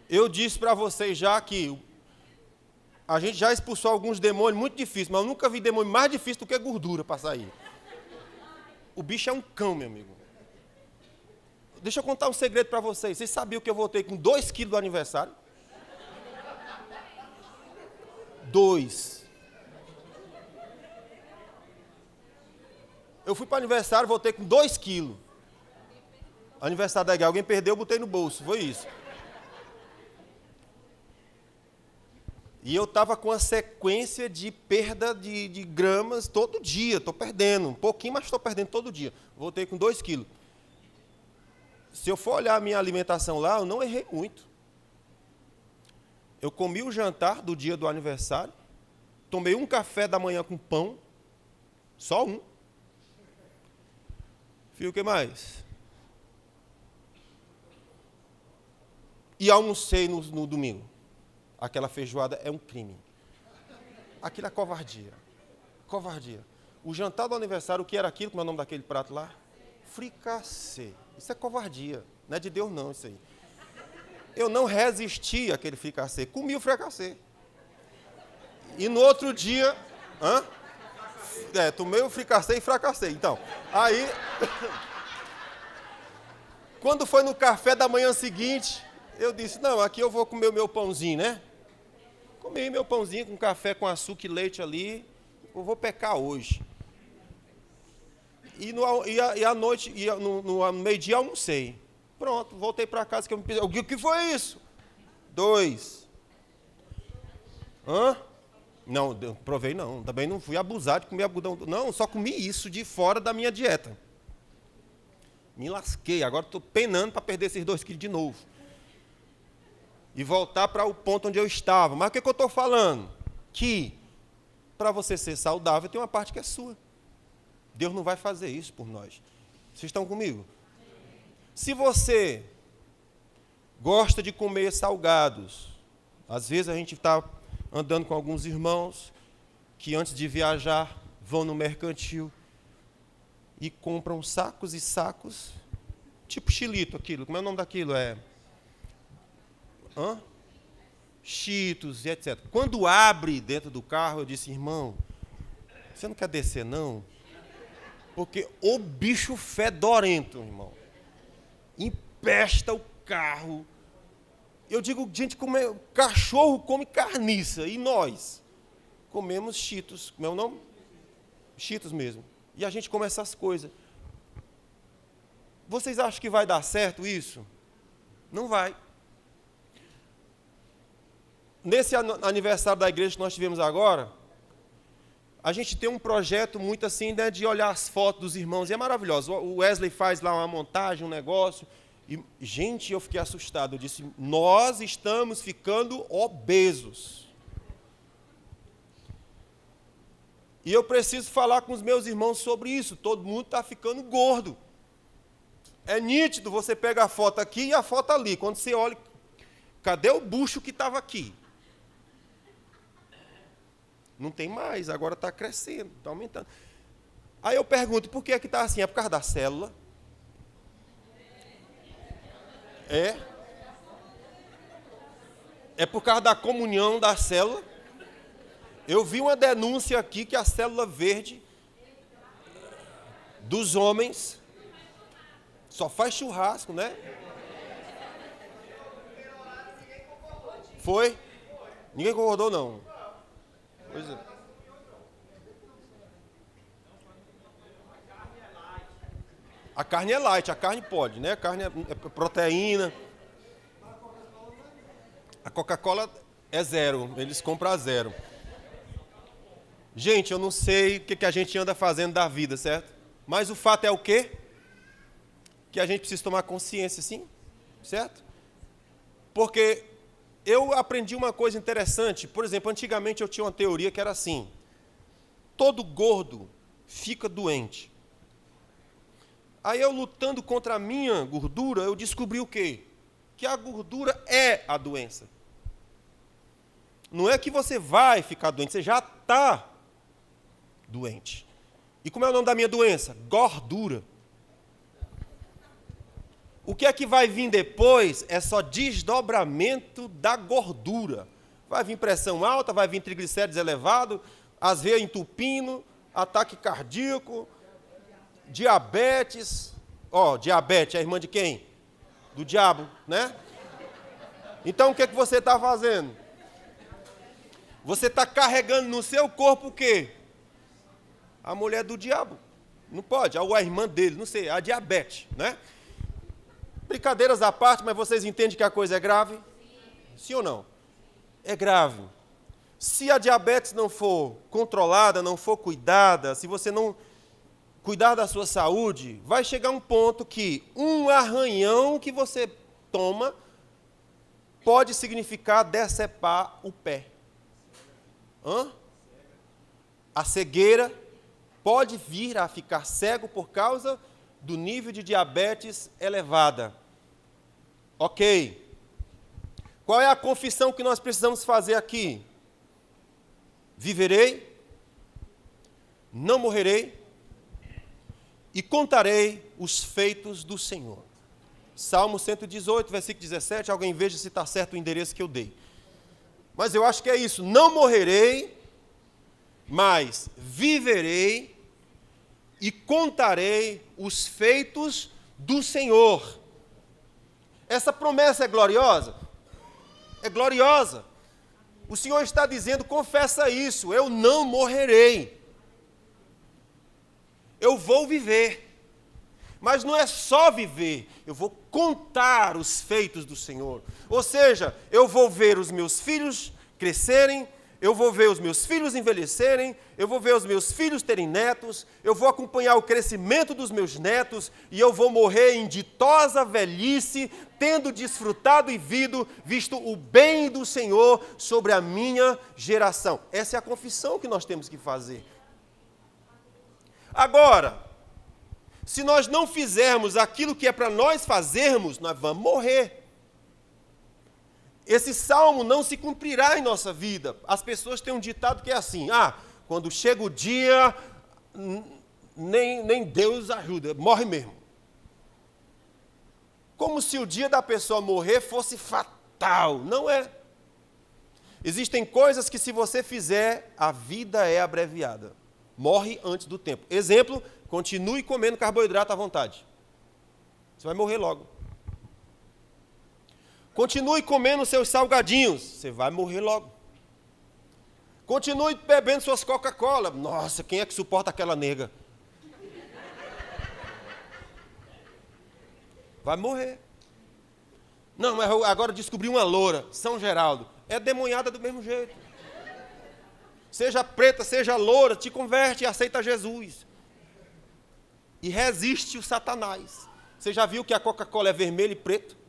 Eu disse para vocês já que a gente já expulsou alguns demônios muito difíceis, mas eu nunca vi demônio mais difícil do que gordura para sair. O bicho é um cão, meu amigo. Deixa eu contar um segredo para vocês. Vocês sabiam que eu voltei com 2 quilos do aniversário? 2. Eu fui para o aniversário, voltei com 2 quilos. Aniversário da igreja, alguém perdeu, eu botei no bolso, foi isso. E eu estava com a sequência de perda de gramas todo dia, estou perdendo, um pouquinho, mas estou perdendo todo dia. Voltei com 2 quilos. Se eu for olhar a minha alimentação lá, eu não errei muito. Eu comi o jantar do dia do aniversário, tomei um café da manhã com pão, só um. Filho, o que mais? E almocei no domingo. aquela feijoada é um crime. Aquilo é covardia. Covardia. O jantar do aniversário, o que era aquilo? Como é o nome daquele prato lá? Fricassê. Isso é covardia. Não é de Deus não, isso aí. Eu não resisti àquele fricassê. Comi o fricassê. E no outro dia... tomei o fricassê e fracassei. Então, aí... Quando foi no café da manhã seguinte, eu disse, não, aqui eu vou comer o meu pãozinho, né? Comi meu pãozinho com café, com açúcar e leite ali. Eu vou pecar hoje. E à noite, no meio-dia, almocei. Pronto, voltei para casa. O que foi isso? 2. Não, provei não. Também não fui abusar de comer algodão. Não, só comi isso de fora da minha dieta. Me lasquei. Agora estou penando para perder esses 2 quilos de novo. E voltar para o ponto onde eu estava. Mas o que eu estou falando? Que para você ser saudável tem uma parte que é sua. Deus não vai fazer isso por nós. Vocês estão comigo? Se você gosta de comer salgados, às vezes a gente está andando com alguns irmãos que antes de viajar vão no mercantil e compram sacos e sacos, tipo xilito aquilo. Como é o nome daquilo? Cheetos e etc. Quando abre dentro do carro, eu disse, irmão, você não quer descer não? Porque o bicho fedorento, irmão, empesta o carro. Eu digo, gente, cachorro come carniça, e nós comemos cheetos. Como é o nome? Cheetos mesmo. E a gente come essas coisas. Vocês acham que vai dar certo isso? Não vai. Nesse aniversário da igreja que nós tivemos agora, a gente tem um projeto muito assim, né, de olhar as fotos dos irmãos, e é maravilhoso. O Wesley faz lá uma montagem, um negócio, e, gente, eu fiquei assustado. Eu disse, nós estamos ficando obesos. E eu preciso falar com os meus irmãos sobre isso. Todo mundo está ficando gordo. É nítido, você pega a foto aqui e a foto ali. Quando você olha, cadê o bucho que estava aqui? Não tem mais, agora está crescendo, está aumentando. Aí eu pergunto, por que está assim? É por causa da célula? É por causa da comunhão da célula? Eu vi uma denúncia aqui que a célula verde dos homens só faz churrasco, né? Foi? Ninguém concordou, não. Pois é. A carne é light, a carne pode, né? A carne é proteína. A Coca-Cola é 0, eles compram a 0. Gente, eu não sei o que a gente anda fazendo da vida, certo? Mas o fato é o quê? Que a gente precisa tomar consciência, sim, certo? Porque eu aprendi uma coisa interessante. Por exemplo, antigamente eu tinha uma teoria que era assim: todo gordo fica doente. Aí eu, lutando contra a minha gordura, eu descobri o quê? Que a gordura é a doença. Não é que você vai ficar doente, você já está doente. E como é o nome da minha doença? Gordura. O que é que vai vir depois é só desdobramento da gordura. Vai vir pressão alta, vai vir triglicéridos elevado, as veias entupindo, ataque cardíaco, diabetes. Diabetes é a irmã de quem? Do diabo, né? Então o que é que você está fazendo? Você está carregando no seu corpo o quê? A mulher do diabo. Não pode, ou a irmã dele, não sei, a diabetes, né? Brincadeiras à parte, mas vocês entendem que a coisa é grave? Sim ou não? É grave. Se a diabetes não for controlada, não for cuidada, se você não cuidar da sua saúde, vai chegar um ponto que um arranhão que você toma pode significar decepar o pé. A cegueira pode vir a ficar cego por causa do nível de diabetes elevada. Ok. Qual é a confissão que nós precisamos fazer aqui? Viverei, não morrerei e contarei os feitos do Senhor. Salmo 118, versículo 17, alguém veja se está certo o endereço que eu dei. Mas eu acho que é isso, não morrerei, mas viverei e contarei os feitos do Senhor. Essa promessa é gloriosa? É gloriosa. O Senhor está dizendo, confessa isso, eu não morrerei. Eu vou viver. Mas não é só viver, eu vou contar os feitos do Senhor. Ou seja, eu vou ver os meus filhos crescerem, eu vou ver os meus filhos envelhecerem, eu vou ver os meus filhos terem netos, eu vou acompanhar o crescimento dos meus netos e eu vou morrer em ditosa velhice, tendo desfrutado e visto o bem do Senhor sobre a minha geração. Essa é a confissão que nós temos que fazer. Agora, se nós não fizermos aquilo que é para nós fazermos, nós vamos morrer. Esse salmo não se cumprirá em nossa vida. As pessoas têm um ditado que é assim, quando chega o dia, nem Deus ajuda, morre mesmo. Como se o dia da pessoa morrer fosse fatal. Não é. Existem coisas que se você fizer, a vida é abreviada. Morre antes do tempo. Exemplo, continue comendo carboidrato à vontade. Você vai morrer logo. Continue comendo seus salgadinhos. Você vai morrer logo. Continue bebendo suas Coca-Cola. Nossa, quem é que suporta aquela nega? Vai morrer. Não, mas eu agora descobri uma loura, São Geraldo. É demonhada do mesmo jeito. Seja preta, seja loura, te converte e aceita Jesus. E resiste o Satanás. Você já viu que a Coca-Cola é vermelho e preto?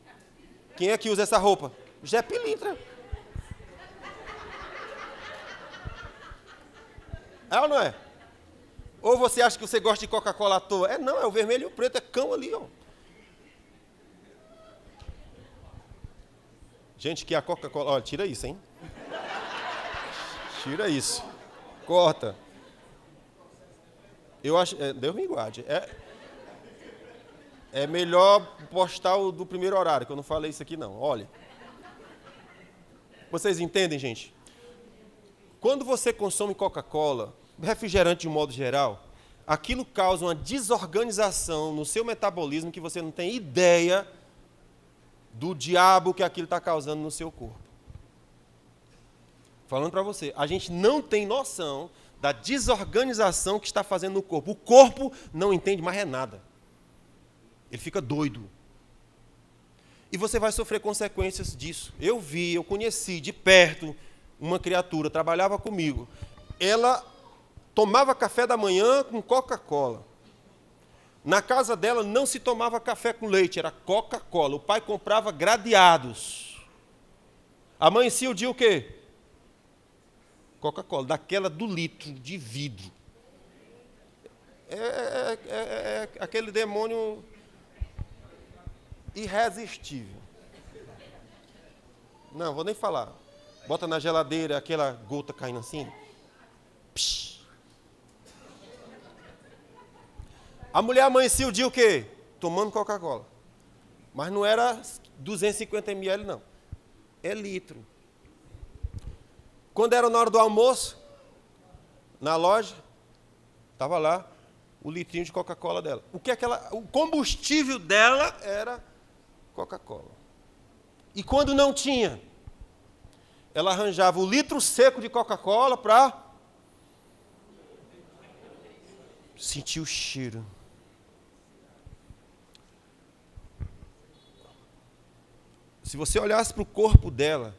Quem é que usa essa roupa? Zé Pilintra. É ou não é? Ou você acha que você gosta de Coca-Cola à toa? Não, é o vermelho e o preto, é cão ali, ó. Gente, que a Coca-Cola... Olha, tira isso, hein? Tira isso. Corta. Eu acho... Deus me guarde. É melhor postar o do primeiro horário, que eu não falei isso aqui, não. Olha. Vocês entendem, gente? Quando você consome Coca-Cola, refrigerante de um modo geral, aquilo causa uma desorganização no seu metabolismo que você não tem ideia do diabo que aquilo está causando no seu corpo. Falando para você, a gente não tem noção da desorganização que está fazendo no corpo. O corpo não entende mais nada. Ele fica doido. E você vai sofrer consequências disso. Eu conheci de perto uma criatura, trabalhava comigo. Ela tomava café da manhã com Coca-Cola. Na casa dela não se tomava café com leite, era Coca-Cola. O pai comprava gradeados. Amanhecia o dia o quê? Coca-Cola, daquela do litro, de vidro. É aquele demônio irresistível. Não, vou nem falar. Bota na geladeira aquela gota caindo assim. Psh. A mulher amanhecia o dia o quê? Tomando Coca-Cola. Mas não era 250 ml, não. É litro. Quando era na hora do almoço, na loja, estava lá o litrinho de Coca-Cola dela. O combustível dela era Coca-Cola. E quando não tinha, ela arranjava o litro seco de Coca-Cola para sentir o cheiro. Se você olhasse para o corpo dela,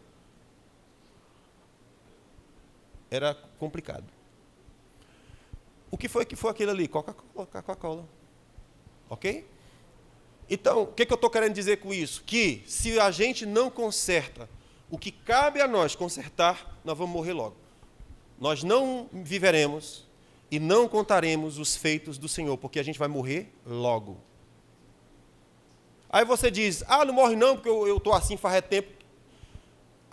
era complicado. O que foi aquilo ali? Coca-Cola, Coca-Cola. Ok? Então, o que eu estou querendo dizer com isso? Que se a gente não conserta o que cabe a nós consertar, nós vamos morrer logo. Nós não viveremos e não contaremos os feitos do Senhor, porque a gente vai morrer logo. Aí você diz, não morre não, porque eu estou assim faz tempo.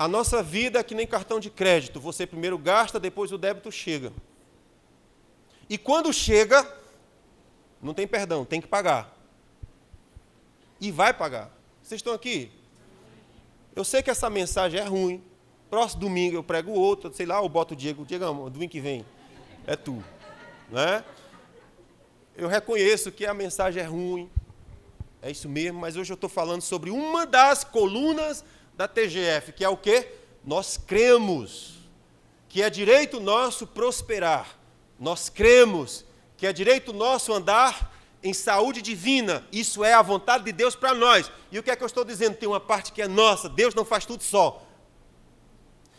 A nossa vida é que nem cartão de crédito. Você primeiro gasta, depois o débito chega. E quando chega, não tem perdão, tem que pagar. E vai pagar. Vocês estão aqui? Eu sei que essa mensagem é ruim. Próximo domingo eu prego outro, sei lá, eu boto o Diego. Diego, domingo que vem é tu. Né? Eu reconheço que a mensagem é ruim. É isso mesmo, mas hoje eu estou falando sobre uma das colunas da TGF, que é o quê? Nós cremos que é direito nosso prosperar. Nós cremos que é direito nosso andar em saúde divina. Isso é a vontade de Deus para nós. E o que é que eu estou dizendo? Tem uma parte que é nossa. Deus não faz tudo só.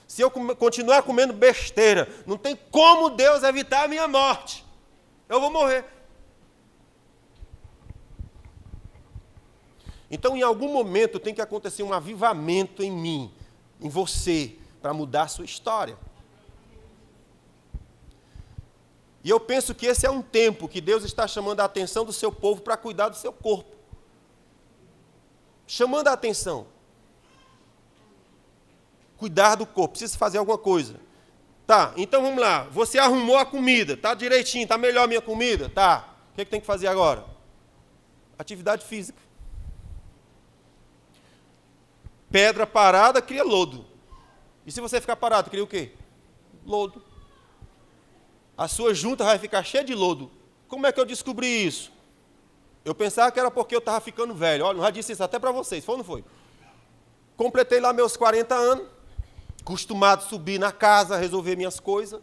Se eu continuar comendo besteira, não tem como Deus evitar a minha morte. Eu vou morrer. Então, em algum momento, tem que acontecer um avivamento em mim, em você, para mudar a sua história. E eu penso que esse é um tempo que Deus está chamando a atenção do seu povo para cuidar do seu corpo. Chamando a atenção. Cuidar do corpo, precisa fazer alguma coisa. Tá, então vamos lá. Você arrumou a comida, tá direitinho, tá melhor a minha comida? Tá. O que tem que fazer agora? Atividade física. Pedra parada cria lodo. E se você ficar parado, cria o quê? Lodo. A sua junta vai ficar cheia de lodo. Como é que eu descobri isso? Eu pensava que era porque eu estava ficando velho. Olha, eu já disse isso até para vocês, foi ou não foi? Completei lá meus 40 anos, acostumado a subir na casa, resolver minhas coisas.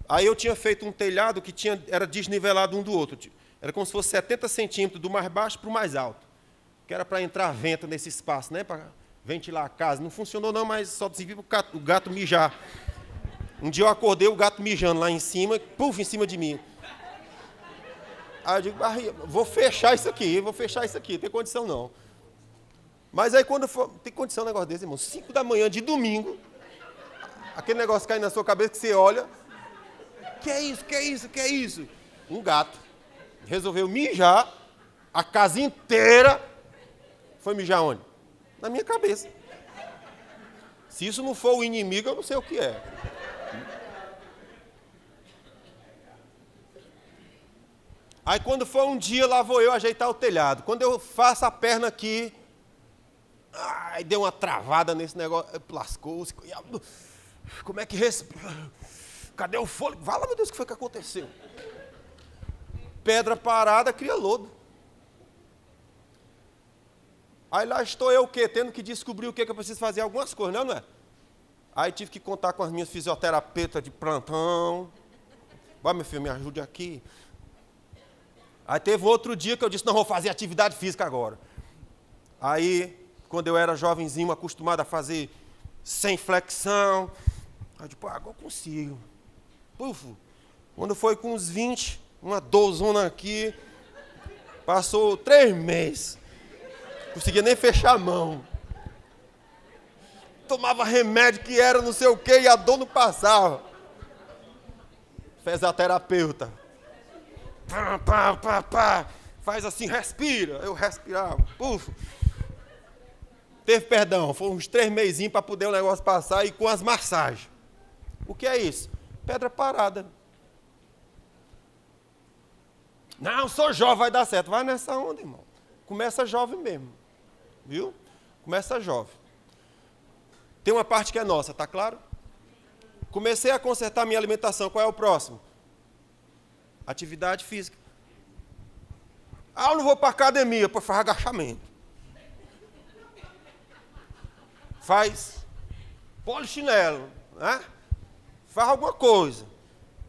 Aí eu tinha feito um telhado que era desnivelado um do outro. Era como se fosse 70 centímetros do mais baixo para o mais alto. Que era para entrar vento nesse espaço, né? Para ventilar a casa. Não funcionou não, mas só serviu para o gato mijar. Um dia eu acordei, o gato mijando lá em cima, puf, em cima de mim. Aí eu digo, vou fechar isso aqui, não tem condição não. Mas aí quando for, tem condição um negócio desse, irmão? 5 da manhã de domingo, aquele negócio cai na sua cabeça que você olha, que é isso? Um gato resolveu mijar, a casa inteira foi mijar onde? Na minha cabeça. Se isso não for o inimigo, eu não sei o que é. Aí quando for um dia, lá vou eu ajeitar o telhado. Quando eu faço a perna aqui, ai, deu uma travada nesse negócio, lascou-se. Como é que respira? Cadê o fôlego? Fala, meu Deus, o que foi que aconteceu? Pedra parada cria lodo. Aí lá estou eu o quê? Tendo que descobrir o que eu preciso fazer algumas coisas, não é? Aí tive que contar com as minhas fisioterapeutas de plantão. Vai, meu filho, me ajude aqui. Aí teve outro dia que eu disse, não, vou fazer atividade física agora. Aí, quando eu era jovenzinho, acostumado a fazer sem flexão, eu disse, agora eu consigo. Puf, quando foi com uns 20, uma dorzona aqui, passou 3 meses. Conseguia nem fechar a mão. Tomava remédio que era não sei o quê e a dor não passava. Fez a terapeuta. Faz assim, respira. Eu respirava. Puf. Teve perdão. Foi uns 3 mesinhos para poder o negócio passar e com as massagens. O que é isso? Pedra parada. Não, sou jovem, vai dar certo. Vai nessa onda, irmão. Começa jovem mesmo. Viu? Começa jovem. Tem uma parte que é nossa, tá claro? Comecei a consertar minha alimentação. Qual é o próximo? Atividade física. Eu não vou para academia, para fazer agachamento. Faz polichinelo, né? Faz alguma coisa.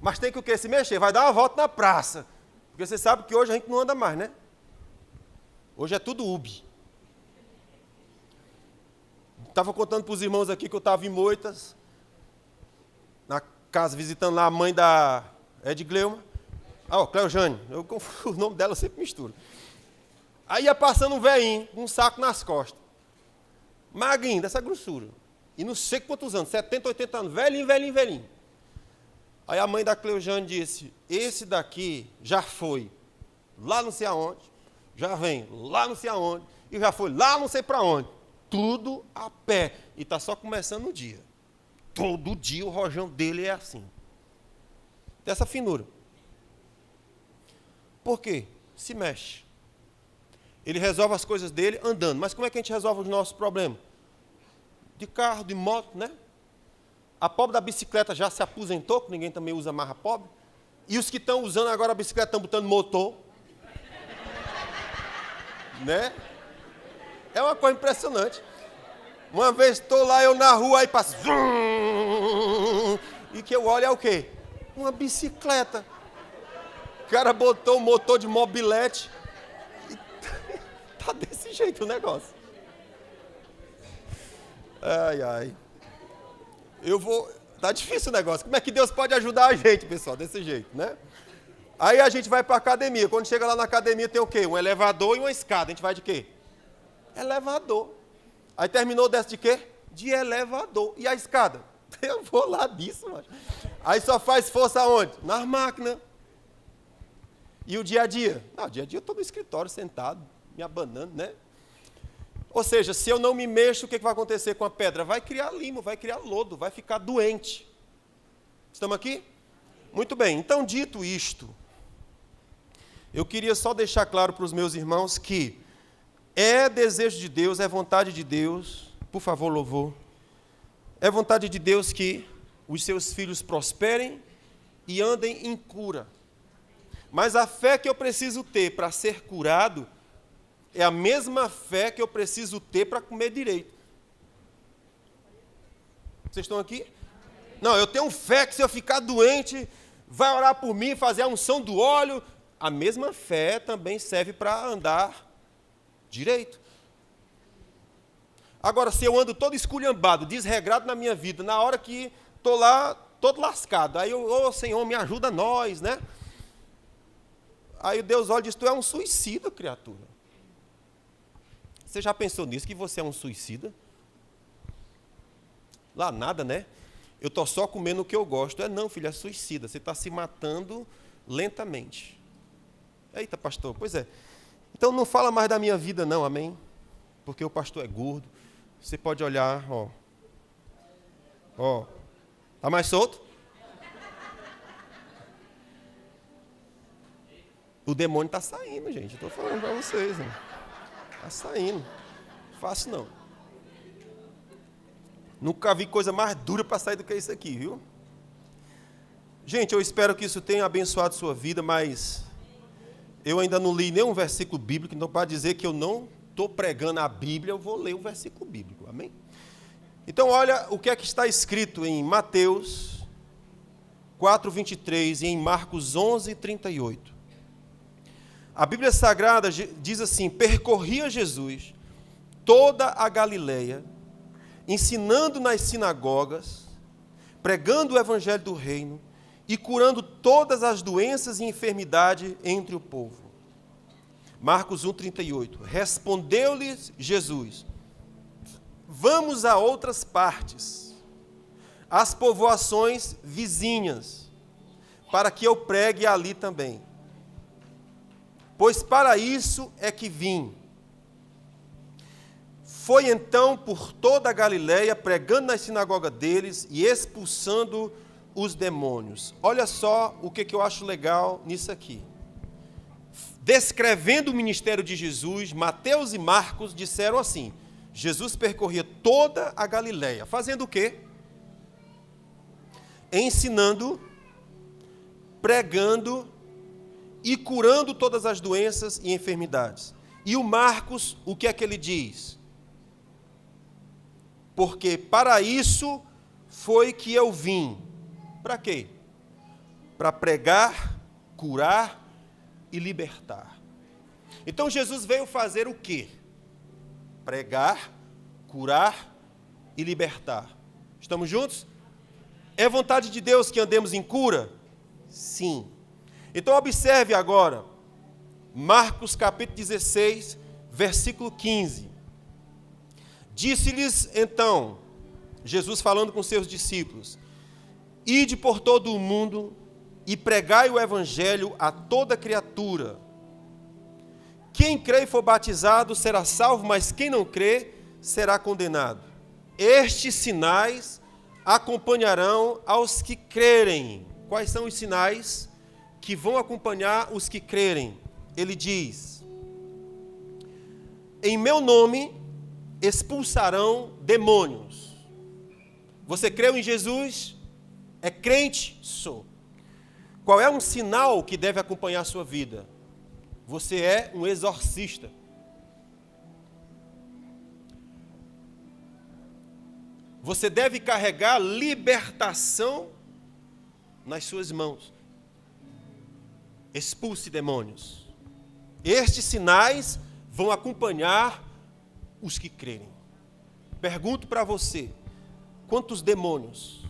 Mas tem que o quê? Se mexer. Vai dar uma volta na praça. Porque você sabe que hoje a gente não anda mais, né? Hoje é tudo Ubi. Estava contando para os irmãos aqui que eu estava em Moitas, na casa, visitando lá a mãe da Edgleuma. Cleojane, o nome dela eu sempre misturo. Aí ia passando um velhinho, com um saco nas costas. Magrinho, dessa grossura. E não sei quantos anos, 70, 80 anos, velhinho. Aí a mãe da Cleojane disse, esse daqui já foi lá não sei aonde, já vem lá não sei aonde, e já foi lá não sei para onde. tudo a pé. E está só começando o dia. Todo dia o rojão dele é assim. Dessa finura. Por quê? Se mexe. Ele resolve as coisas dele andando. Mas como é que a gente resolve os nossos problemas? De carro, de moto, né? A pobre da bicicleta já se aposentou, que ninguém também usa mais a pobre. E os que estão usando agora a bicicleta estão botando motor. Né? É uma coisa impressionante. Uma vez estou lá, eu na rua, aí passa... E que eu olho é o quê? Uma bicicleta. O cara botou um motor de mobilete. E tá desse jeito o negócio. Ai, ai. Tá difícil o negócio. Como é que Deus pode ajudar a gente, pessoal, desse jeito, né? Aí a gente vai para a academia. Quando chega lá na academia tem o quê? Um elevador e uma escada. A gente vai de quê? Elevador. Aí terminou desce de quê? De elevador. E a escada? Eu vou lá disso, macho. Aí só faz força aonde? Nas máquinas. E o dia a dia? Não, o dia a dia eu estou no escritório sentado, me abanando, né? Ou seja, se eu não me mexo, o que vai acontecer com a pedra? Vai criar limo, vai criar lodo, vai ficar doente. Estamos aqui? Muito bem, então dito isto, eu queria só deixar claro para os meus irmãos que é desejo de Deus, é vontade de Deus, por favor, louvor, é vontade de Deus que os seus filhos prosperem e andem em cura. Mas a fé que eu preciso ter para ser curado é a mesma fé que eu preciso ter para comer direito. Vocês estão aqui? Não, eu tenho fé que se eu ficar doente, vai orar por mim, fazer a unção do óleo. A mesma fé também serve para andar direito. Agora, se eu ando todo esculhambado, desregrado na minha vida, na hora que estou lá, todo lascado, aí eu, ô Senhor, me ajuda nós, né? Aí Deus olha e diz, tu é um suicida, criatura. Você já pensou nisso, que você é um suicida? Lá nada, né? Eu estou só comendo o que eu gosto. Não, filho, é suicida. Você está se matando lentamente. Eita, pastor, pois é. Então não fala mais da minha vida não, amém? Porque o pastor é gordo. Você pode olhar, ó. Ó. Tá mais solto? O demônio está saindo, gente. Estou falando para vocês. Está saindo. Fácil não. Nunca vi coisa mais dura para sair do que isso aqui, viu? Gente, eu espero que isso tenha abençoado a sua vida, mas eu ainda não li nenhum versículo bíblico, então para dizer que eu não estou pregando a Bíblia, eu vou ler um versículo bíblico, amém? Então olha o que é que está escrito em Mateus 4:23 e em Marcos 11:38. A Bíblia Sagrada diz assim, percorria Jesus toda a Galileia, ensinando nas sinagogas, pregando o evangelho do reino e curando todas as doenças e enfermidades entre o povo. Marcos 1:38. Respondeu-lhes Jesus, vamos a outras partes, às povoações vizinhas, para que eu pregue ali também. Pois para isso é que vim. Foi então por toda a Galileia, pregando na sinagoga deles e expulsando os demônios. Olha só o que eu acho legal nisso aqui. Descrevendo o ministério de Jesus, Mateus e Marcos disseram assim, Jesus percorria toda a Galileia, fazendo o quê? Ensinando, pregando e curando todas as doenças e enfermidades. E o Marcos, o que é que ele diz? Porque para isso foi que eu vim. Para quê? Para pregar, curar e libertar. Então Jesus veio fazer o quê? Pregar, curar e libertar. Estamos juntos? É vontade de Deus que andemos em cura? Sim. Então observe agora, Marcos capítulo 16, versículo 15. Disse-lhes então, Jesus falando com seus discípulos, ide por todo o mundo e pregai o evangelho a toda criatura. Quem crê e for batizado será salvo, mas quem não crê será condenado. Estes sinais acompanharão aos que crerem. Quais são os sinais que vão acompanhar os que crerem? Ele diz: em meu nome expulsarão demônios. Você creu em Jesus? É crente? Sou. Qual é um sinal que deve acompanhar a sua vida? Você é um exorcista. Você deve carregar libertação nas suas mãos. Expulse demônios. Estes sinais vão acompanhar os que crerem. Pergunto para você: quantos demônios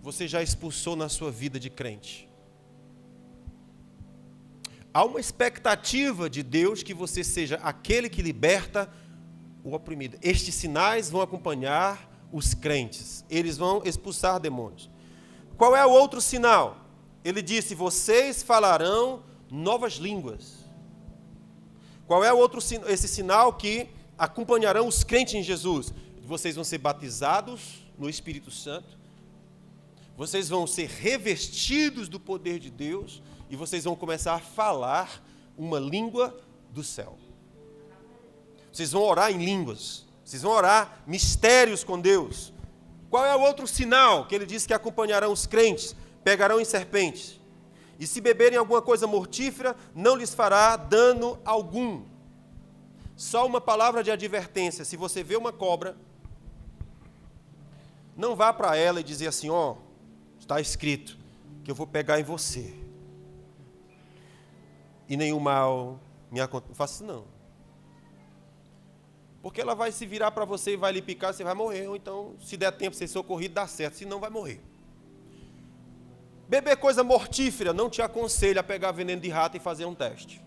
você já expulsou na sua vida de crente? Há uma expectativa de Deus que você seja aquele que liberta o oprimido. Estes sinais vão acompanhar os crentes. Eles vão expulsar demônios. Qual é o outro sinal? Ele disse: vocês falarão novas línguas. Qual é o outro esse sinal que acompanharão os crentes em Jesus? Vocês vão ser batizados no Espírito Santo. Vocês vão ser revestidos do poder de Deus e vocês vão começar a falar uma língua do céu. Vocês vão orar em línguas. Vocês vão orar mistérios com Deus. Qual é o outro sinal que ele diz que acompanharão os crentes? Pegarão em serpentes. E se beberem alguma coisa mortífera, não lhes fará dano algum. Só uma palavra de advertência: se você vê uma cobra, não vá para ela e dizer assim: ó, está escrito que eu vou pegar em você. E nenhum mal me acontece. Não faça isso não. Porque ela vai se virar para você e vai lhe picar, você vai morrer. Ou então, se der tempo de ser socorrido, dá certo. Se não, vai morrer. Beber coisa mortífera, não te aconselho a pegar veneno de rato e fazer um teste.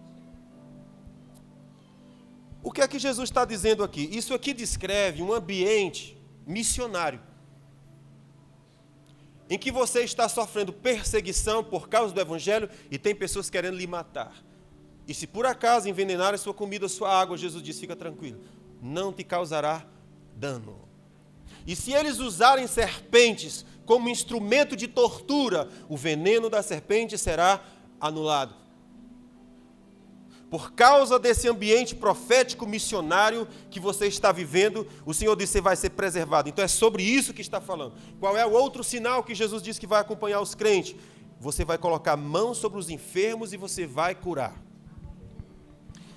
O que é que Jesus está dizendo aqui? Isso aqui descreve um ambiente missionário, em que você está sofrendo perseguição por causa do Evangelho e tem pessoas querendo lhe matar. E se por acaso envenenarem sua comida, sua água, Jesus diz: fica tranquilo, não te causará dano. E se eles usarem serpentes como instrumento de tortura, o veneno da serpente será anulado. Por causa desse ambiente profético missionário que você está vivendo, o Senhor disse que você vai ser preservado. Então é sobre isso que está falando. Qual é o outro sinal que Jesus disse que vai acompanhar os crentes? Você vai colocar mão sobre os enfermos e você vai curar.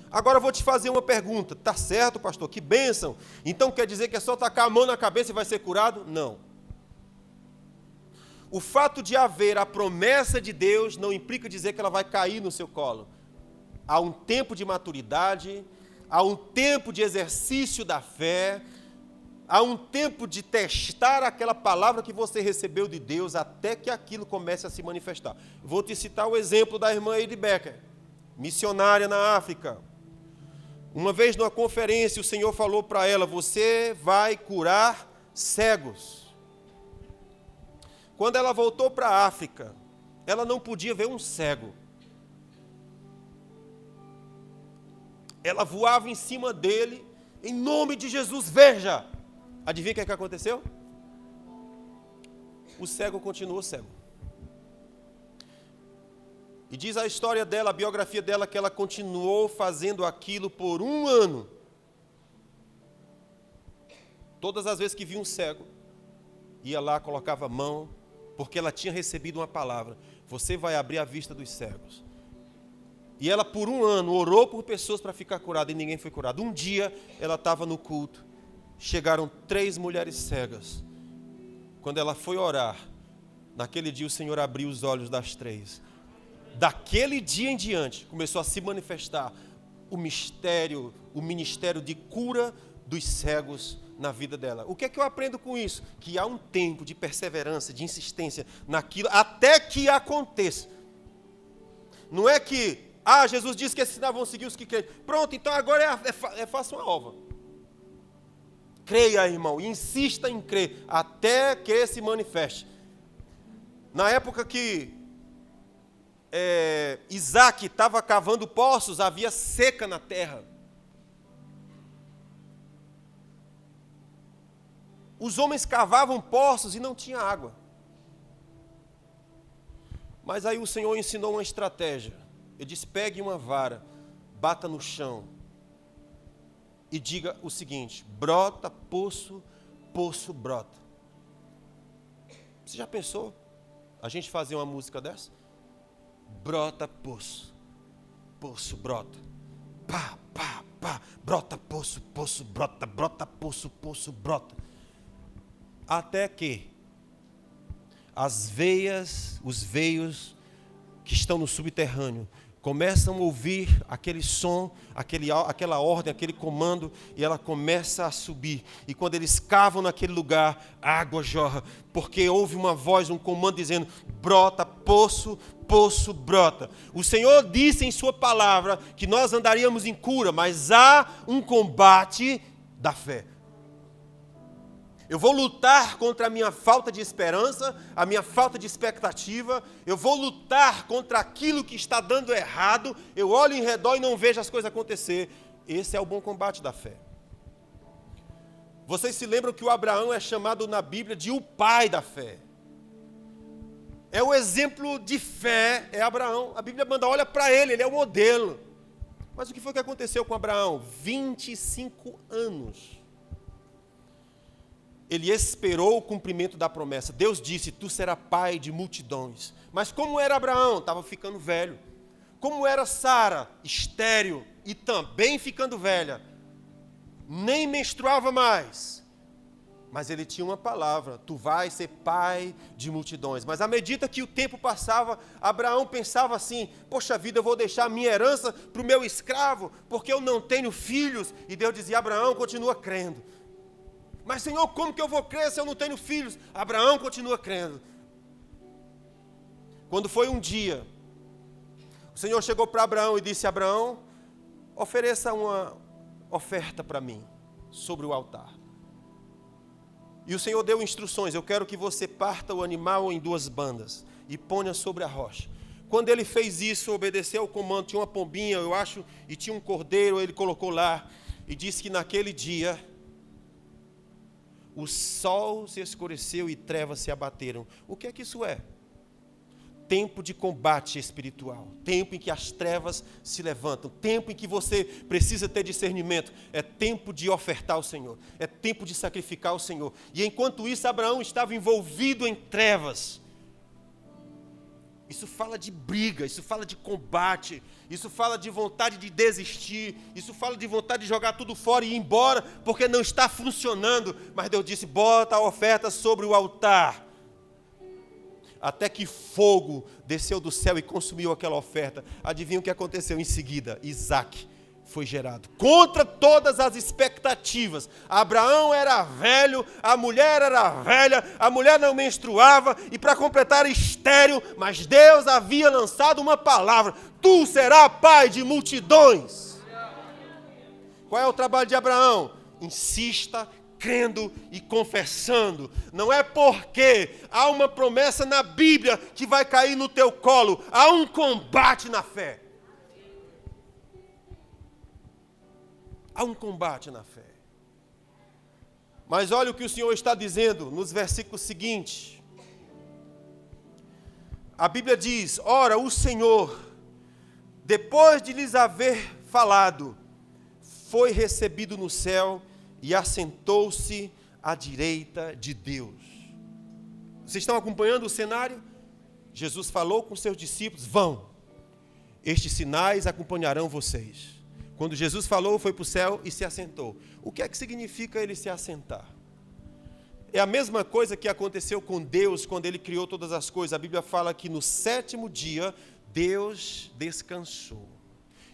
Agora eu vou te fazer uma pergunta. Tá certo, pastor? Que bênção. Então quer dizer que é só tacar a mão na cabeça e vai ser curado? Não. O fato de haver a promessa de Deus não implica dizer que ela vai cair no seu colo. Há um tempo de maturidade, há um tempo de exercício da fé, há um tempo de testar aquela palavra que você recebeu de Deus até que aquilo comece a se manifestar. Vou te citar o exemplo da irmã Eide Becker, missionária na África. Uma vez numa conferência, o Senhor falou para ela: você vai curar cegos. Quando ela voltou para a África, ela não podia ver um cego. Ela voava em cima dele, em nome de Jesus, veja. Adivinha o que aconteceu? O cego continuou cego. E diz a história dela, a biografia dela, que ela continuou fazendo aquilo por 1 ano. Todas as vezes que via um cego, ia lá, colocava a mão, porque ela tinha recebido uma palavra: você vai abrir a vista dos cegos. E ela por 1 ano orou por pessoas para ficar curada e ninguém foi curado. Um dia ela estava no culto, chegaram 3 mulheres cegas. Quando ela foi orar, naquele dia o Senhor abriu os olhos das 3. Daquele dia em diante começou a se manifestar o ministério de cura dos cegos na vida dela. O que é que eu aprendo com isso? Que há um tempo de perseverança, de insistência naquilo, até que aconteça. Não é que Jesus disse que esses sinais vão seguir os que creem. Pronto, então agora faça uma ova. Creia, irmão, e insista em crer até que se manifeste. Na época que Isaac estava cavando poços, havia seca na terra. Os homens cavavam poços e não tinha água. Mas aí o Senhor ensinou uma estratégia. Ele disse, pegue uma vara, bata no chão e diga o seguinte, brota, poço, poço, brota. Você já pensou a gente fazer uma música dessa? Brota, poço, poço, brota. Pá, pá, pá, brota, poço, poço, brota, brota, poço, poço, brota. Até que as veias, os veios que estão no subterrâneo começam a ouvir aquele som, aquela ordem, aquele comando, e ela começa a subir. E quando eles cavam naquele lugar, a água jorra, porque houve uma voz, um comando dizendo, brota, poço, poço, brota. O Senhor disse em sua palavra que nós andaríamos em cura, mas há um combate da fé. Eu vou lutar contra a minha falta de esperança, a minha falta de expectativa. Eu vou lutar contra aquilo que está dando errado. Eu olho em redor e não vejo as coisas acontecer. Esse é o bom combate da fé. Vocês se lembram que o Abraão é chamado na Bíblia de o pai da fé. É o exemplo de fé, é Abraão. A Bíblia manda, olha para ele é o modelo. Mas o que foi que aconteceu com Abraão? 25 anos. Ele esperou o cumprimento da promessa. Deus disse, tu serás pai de multidões. Mas como era Abraão? Estava ficando velho. Como era Sara? Estéril e também ficando velha. Nem menstruava mais. Mas ele tinha uma palavra, tu vais ser pai de multidões. Mas à medida que o tempo passava, Abraão pensava assim, poxa vida, eu vou deixar a minha herança para o meu escravo, porque eu não tenho filhos. E Deus dizia, Abraão, continua crendo. Mas Senhor, como que eu vou crer se eu não tenho filhos? Abraão continua crendo. Quando foi um dia, o Senhor chegou para Abraão e disse, Abraão, ofereça uma oferta para mim, sobre o altar. E o Senhor deu instruções, eu quero que você parta o animal em 2 bandas e ponha sobre a rocha. Quando ele fez isso, obedeceu ao comando, tinha uma pombinha, eu acho, e tinha um cordeiro, ele colocou lá, e disse que naquele dia, o sol se escureceu e trevas se abateram. O que é que isso é? Tempo de combate espiritual. Tempo em que as trevas se levantam. Tempo em que você precisa ter discernimento. É tempo de ofertar ao Senhor. É tempo de sacrificar ao Senhor. E enquanto isso, Abraão estava envolvido em trevas. Isso fala de briga, isso fala de combate, isso fala de vontade de desistir, isso fala de vontade de jogar tudo fora e ir embora, porque não está funcionando. Mas Deus disse, bota a oferta sobre o altar. Até que fogo desceu do céu e consumiu aquela oferta. Adivinha o que aconteceu em seguida? Isaac foi gerado. Contra todas as expectativas. Abraão era velho, a mulher era velha, a mulher não menstruava e para completar era estéril, mas Deus havia lançado uma palavra. Tu serás pai de multidões. Qual é o trabalho de Abraão? Insista, crendo e confessando. Não é porque há uma promessa na Bíblia que vai cair no teu colo. Há um combate na fé. Há um combate na fé. Mas olha o que o Senhor está dizendo nos versículos seguintes. A Bíblia diz, ora, o Senhor, depois de lhes haver falado, foi recebido no céu e assentou-se à direita de Deus. Vocês estão acompanhando o cenário? Jesus falou com seus discípulos, vão, estes sinais acompanharão vocês. Quando Jesus falou, foi para o céu e se assentou. O que é que significa ele se assentar? É a mesma coisa que aconteceu com Deus quando ele criou todas as coisas. A Bíblia fala que no 7º dia, Deus descansou.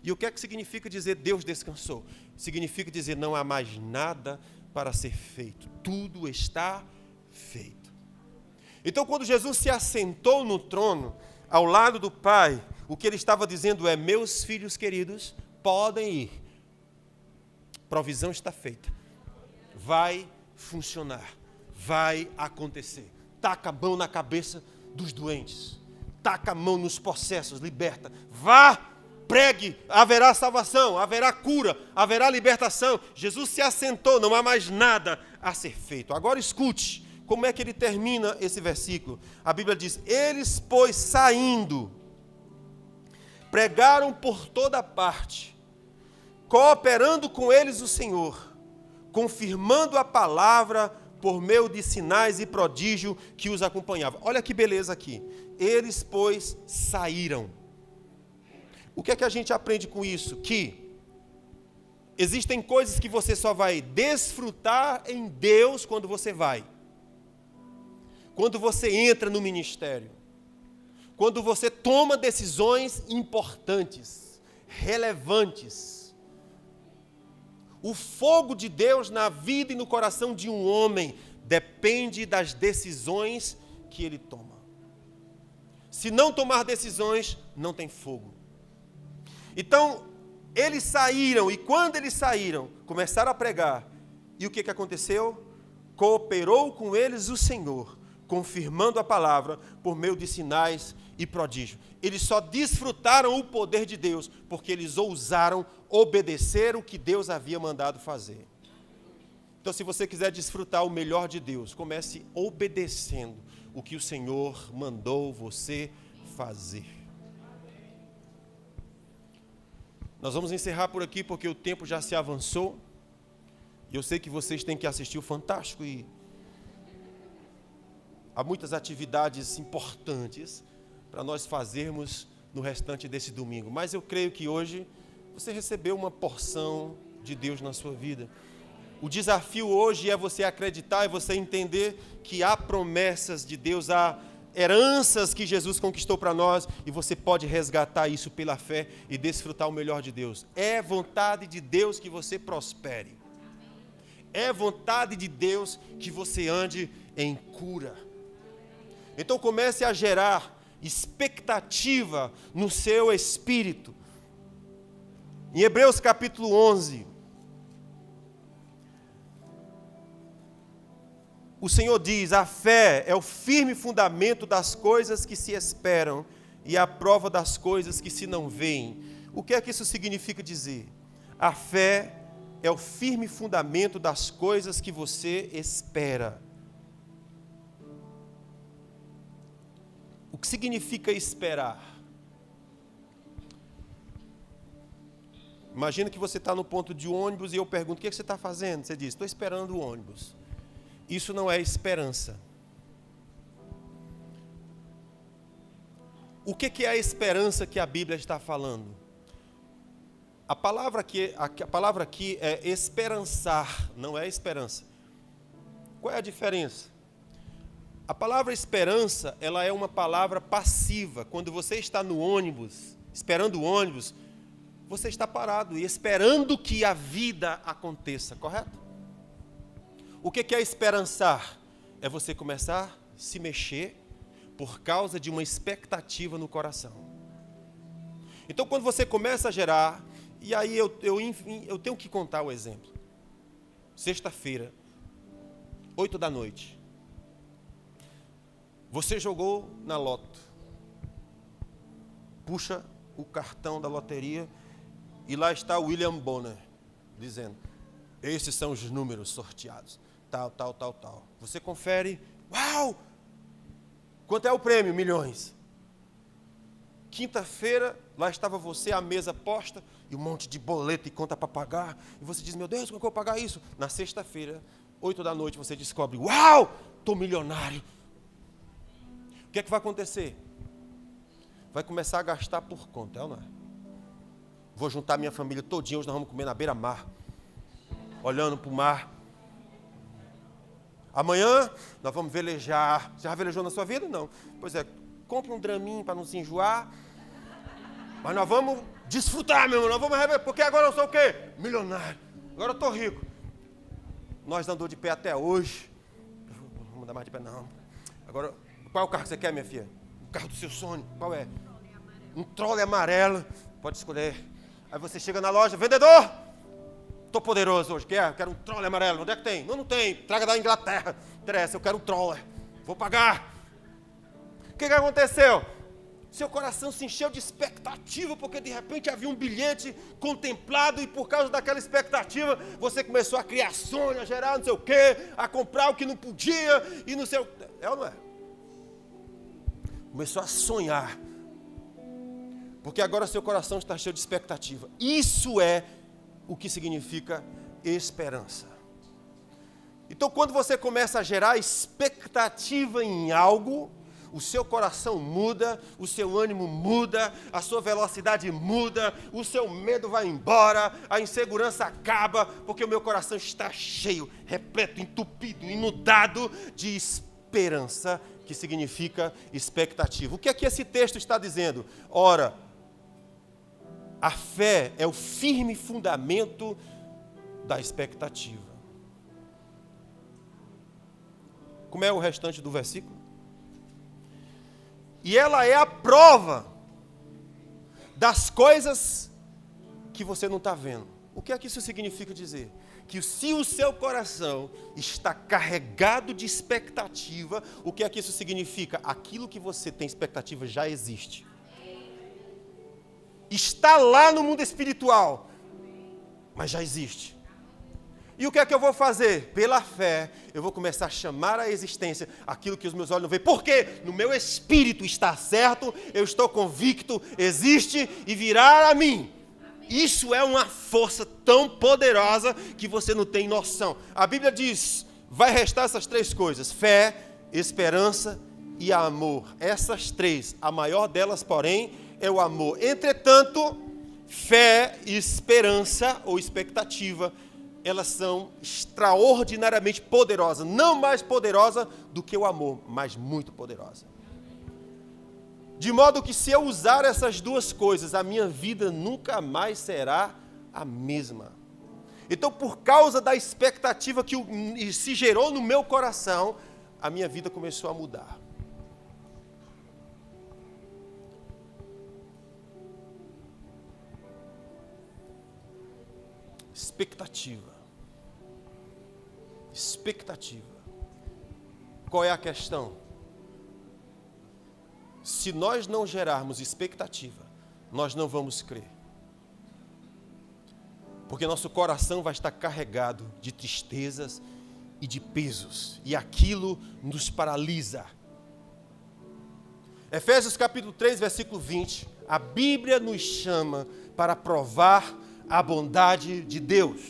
E o que é que significa dizer Deus descansou? Significa dizer não há mais nada para ser feito. Tudo está feito. Então, quando Jesus se assentou no trono, ao lado do Pai, o que ele estava dizendo é, meus filhos queridos, podem ir. Provisão está feita. Vai funcionar. Vai acontecer. Taca a mão na cabeça dos doentes. Taca a mão nos processos. Liberta. Vá pregue, haverá salvação, haverá cura, haverá libertação. Jesus se assentou, não há mais nada a ser feito. Agora escute, como é que ele termina esse versículo? A Bíblia diz, eles, pois, saindo, pregaram por toda parte, cooperando com eles o Senhor, confirmando a palavra por meio de sinais e prodígio que os acompanhavam. Olha que beleza aqui. Eles, pois, saíram. O que é que a gente aprende com isso? Que existem coisas que você só vai desfrutar em Deus quando você vai. Quando você entra no ministério. Quando você toma decisões importantes, relevantes. O fogo de Deus na vida e no coração de um homem depende das decisões que ele toma. Se não tomar decisões, não tem fogo. Então, eles saíram, e quando eles saíram, começaram a pregar. E o que aconteceu? Cooperou com eles o Senhor, confirmando a palavra por meio de sinais e prodígio. Eles só desfrutaram o poder de Deus, porque eles ousaram obedecer o que Deus havia mandado fazer. Então, se você quiser desfrutar o melhor de Deus, comece obedecendo o que o Senhor mandou você fazer. Nós vamos encerrar por aqui, porque o tempo já se avançou. E eu sei que vocês têm que assistir o Fantástico e há muitas atividades importantes para nós fazermos no restante desse domingo. Mas eu creio que hoje você recebeu uma porção de Deus na sua vida. O desafio hoje é você acreditar e você entender que há promessas de Deus, há heranças que Jesus conquistou para nós e você pode resgatar isso pela fé e desfrutar o melhor de Deus. É vontade de Deus que você prospere. É vontade de Deus que você ande em cura. Então comece a gerar expectativa no seu espírito. Em Hebreus capítulo 11, o Senhor diz, a fé é o firme fundamento das coisas que se esperam e a prova das coisas que se não veem. O que é que isso significa dizer? A fé é o firme fundamento das coisas que você espera. O que significa esperar? Imagina que você está no ponto de ônibus e eu pergunto, o que você está fazendo? Você diz, estou esperando o ônibus. Isso não é esperança. O que é a esperança que a Bíblia está falando? A palavra aqui é esperançar, não é esperança. Qual é a diferença? A palavra esperança, ela é uma palavra passiva. Quando você está no ônibus, esperando o ônibus, você está parado e esperando que a vida aconteça, correto? O que é esperançar? É você começar a se mexer por causa de uma expectativa no coração. Então, quando você começa a gerar, e aí eu tenho que contar o exemplo. Sexta-feira, 20h. Você jogou na loto. Puxa o cartão da loteria e lá está o William Bonner dizendo, esses são os números sorteados. Tal. Você confere, uau! Quanto é o prêmio? Milhões. Quinta-feira, lá estava você, a mesa posta, e um monte de boleto e conta para pagar. E você diz, meu Deus, como é que eu vou pagar isso? Na sexta-feira, 20h, você descobre, uau! Estou milionário. O que é que vai acontecer? Vai começar a gastar por conta, é ou não é? Vou juntar minha família todinha, hoje nós vamos comer na beira-mar, olhando para o mar. Amanhã nós vamos velejar. Você já velejou na sua vida? Não. Pois é, compra um draminho para não se enjoar. Mas nós vamos desfrutar, meu irmão. Nós vamos porque agora eu sou o quê? Milionário. Agora eu estou rico. Nós andamos de pé até hoje. Não vamos andar mais de pé, não. Agora, qual é o carro que você quer, minha filha? O carro do seu sonho. Qual é? Um Trolley amarelo. Pode escolher. Aí você chega na loja, vendedor! Estou poderoso hoje, quero um Trolley amarelo. Onde é que tem? Não tem. Traga da Inglaterra. Interessa, eu quero um Trolley. Vou pagar. O que aconteceu? Seu coração se encheu de expectativa, porque de repente havia um bilhete contemplado e por causa daquela expectativa, você começou a criar sonhos, a gerar não sei o quê, a comprar o que não podia e não sei o quê. É ou não é? Começou a sonhar. Porque agora seu coração está cheio de expectativa. Isso é o que significa esperança. Então, quando você começa a gerar expectativa em algo, o seu coração muda, o seu ânimo muda, a sua velocidade muda, o seu medo vai embora, a insegurança acaba, porque o meu coração está cheio, repleto, entupido, inundado de esperança, que significa expectativa. O que é que esse texto está dizendo? Ora, a fé é o firme fundamento da expectativa. Como é o restante do versículo? E ela é a prova das coisas que você não está vendo. O que é que isso significa dizer? Que se o seu coração está carregado de expectativa, o que é que isso significa? Aquilo que você tem expectativa já existe. Está lá no mundo espiritual, mas já existe. E o que é que eu vou fazer? Pela fé, eu vou começar a chamar à existência aquilo que os meus olhos não veem. Por quê? No meu espírito está certo, eu estou convicto, existe e virá a mim. Isso é uma força tão poderosa que você não tem noção. A Bíblia diz, vai restar essas três coisas: fé, esperança e amor. Essas três, a maior delas, porém, é o amor. Entretanto, fé, esperança ou expectativa, elas são extraordinariamente poderosas. Não mais poderosa do que o amor, mas muito poderosa. De modo que se eu usar essas duas coisas, a minha vida nunca mais será a mesma. Então, por causa da expectativa que se gerou no meu coração, a minha vida começou a mudar. Expectativa. Expectativa. Qual é a questão? Se nós não gerarmos expectativa, nós não vamos crer. Porque nosso coração vai estar carregado de tristezas e de pesos. E aquilo nos paralisa. Efésios capítulo 3, versículo 20. A Bíblia nos chama para provar a bondade de Deus.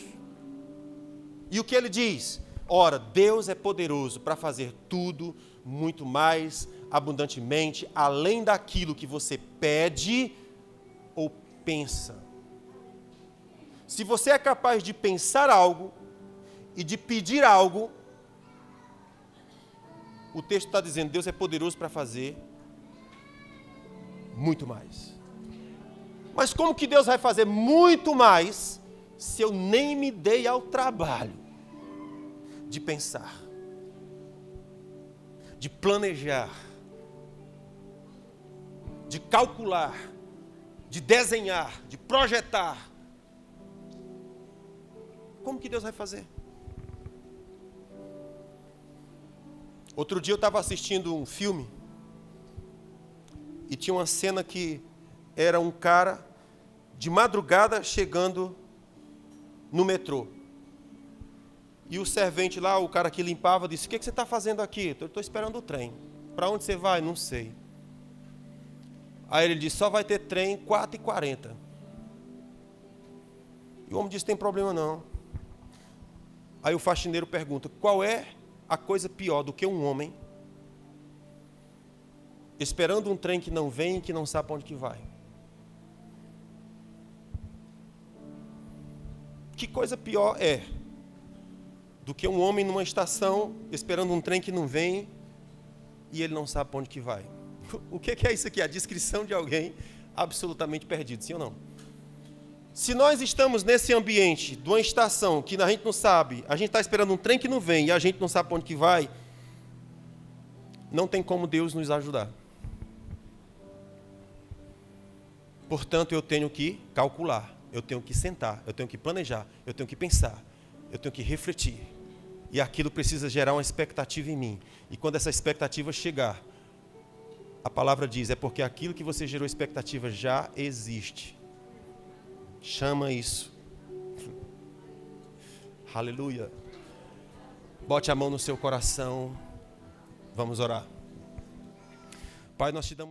E o que ele diz? Ora, Deus é poderoso para fazer tudo muito mais abundantemente, além daquilo que você pede ou pensa. Se você é capaz de pensar algo e de pedir algo, o texto está dizendo, Deus é poderoso para fazer muito mais. Mas como que Deus vai fazer muito mais se eu nem me dei ao trabalho de pensar, de planejar, de calcular, de desenhar, de projetar? Como que Deus vai fazer? Outro dia eu estava assistindo um filme e tinha uma cena que era um cara de madrugada chegando no metrô. E o servente lá, o cara que limpava, disse, o que você está fazendo aqui? Eu estou esperando o trem. Para onde você vai? Não sei. Aí ele disse, só vai ter trem 4h40. E o homem disse, tem problema não. Aí o faxineiro pergunta, qual é a coisa pior do que um homem esperando um trem que não vem e que não sabe para onde que vai? Que coisa pior é do que um homem numa estação esperando um trem que não vem e ele não sabe para onde que vai? O que é isso aqui? A descrição de alguém absolutamente perdido, sim ou não? Se nós estamos nesse ambiente de uma estação que a gente não sabe, a gente está esperando um trem que não vem e a gente não sabe para onde que vai, não tem como Deus nos ajudar. Portanto, eu tenho que calcular, eu tenho que sentar, eu tenho que planejar, eu tenho que pensar, eu tenho que refletir. E aquilo precisa gerar uma expectativa em mim. E quando essa expectativa chegar, A palavra diz, é porque aquilo que você gerou expectativa já existe. Chama isso. Aleluia. Bote a mão no seu coração. Vamos orar. Pai, nós te damos...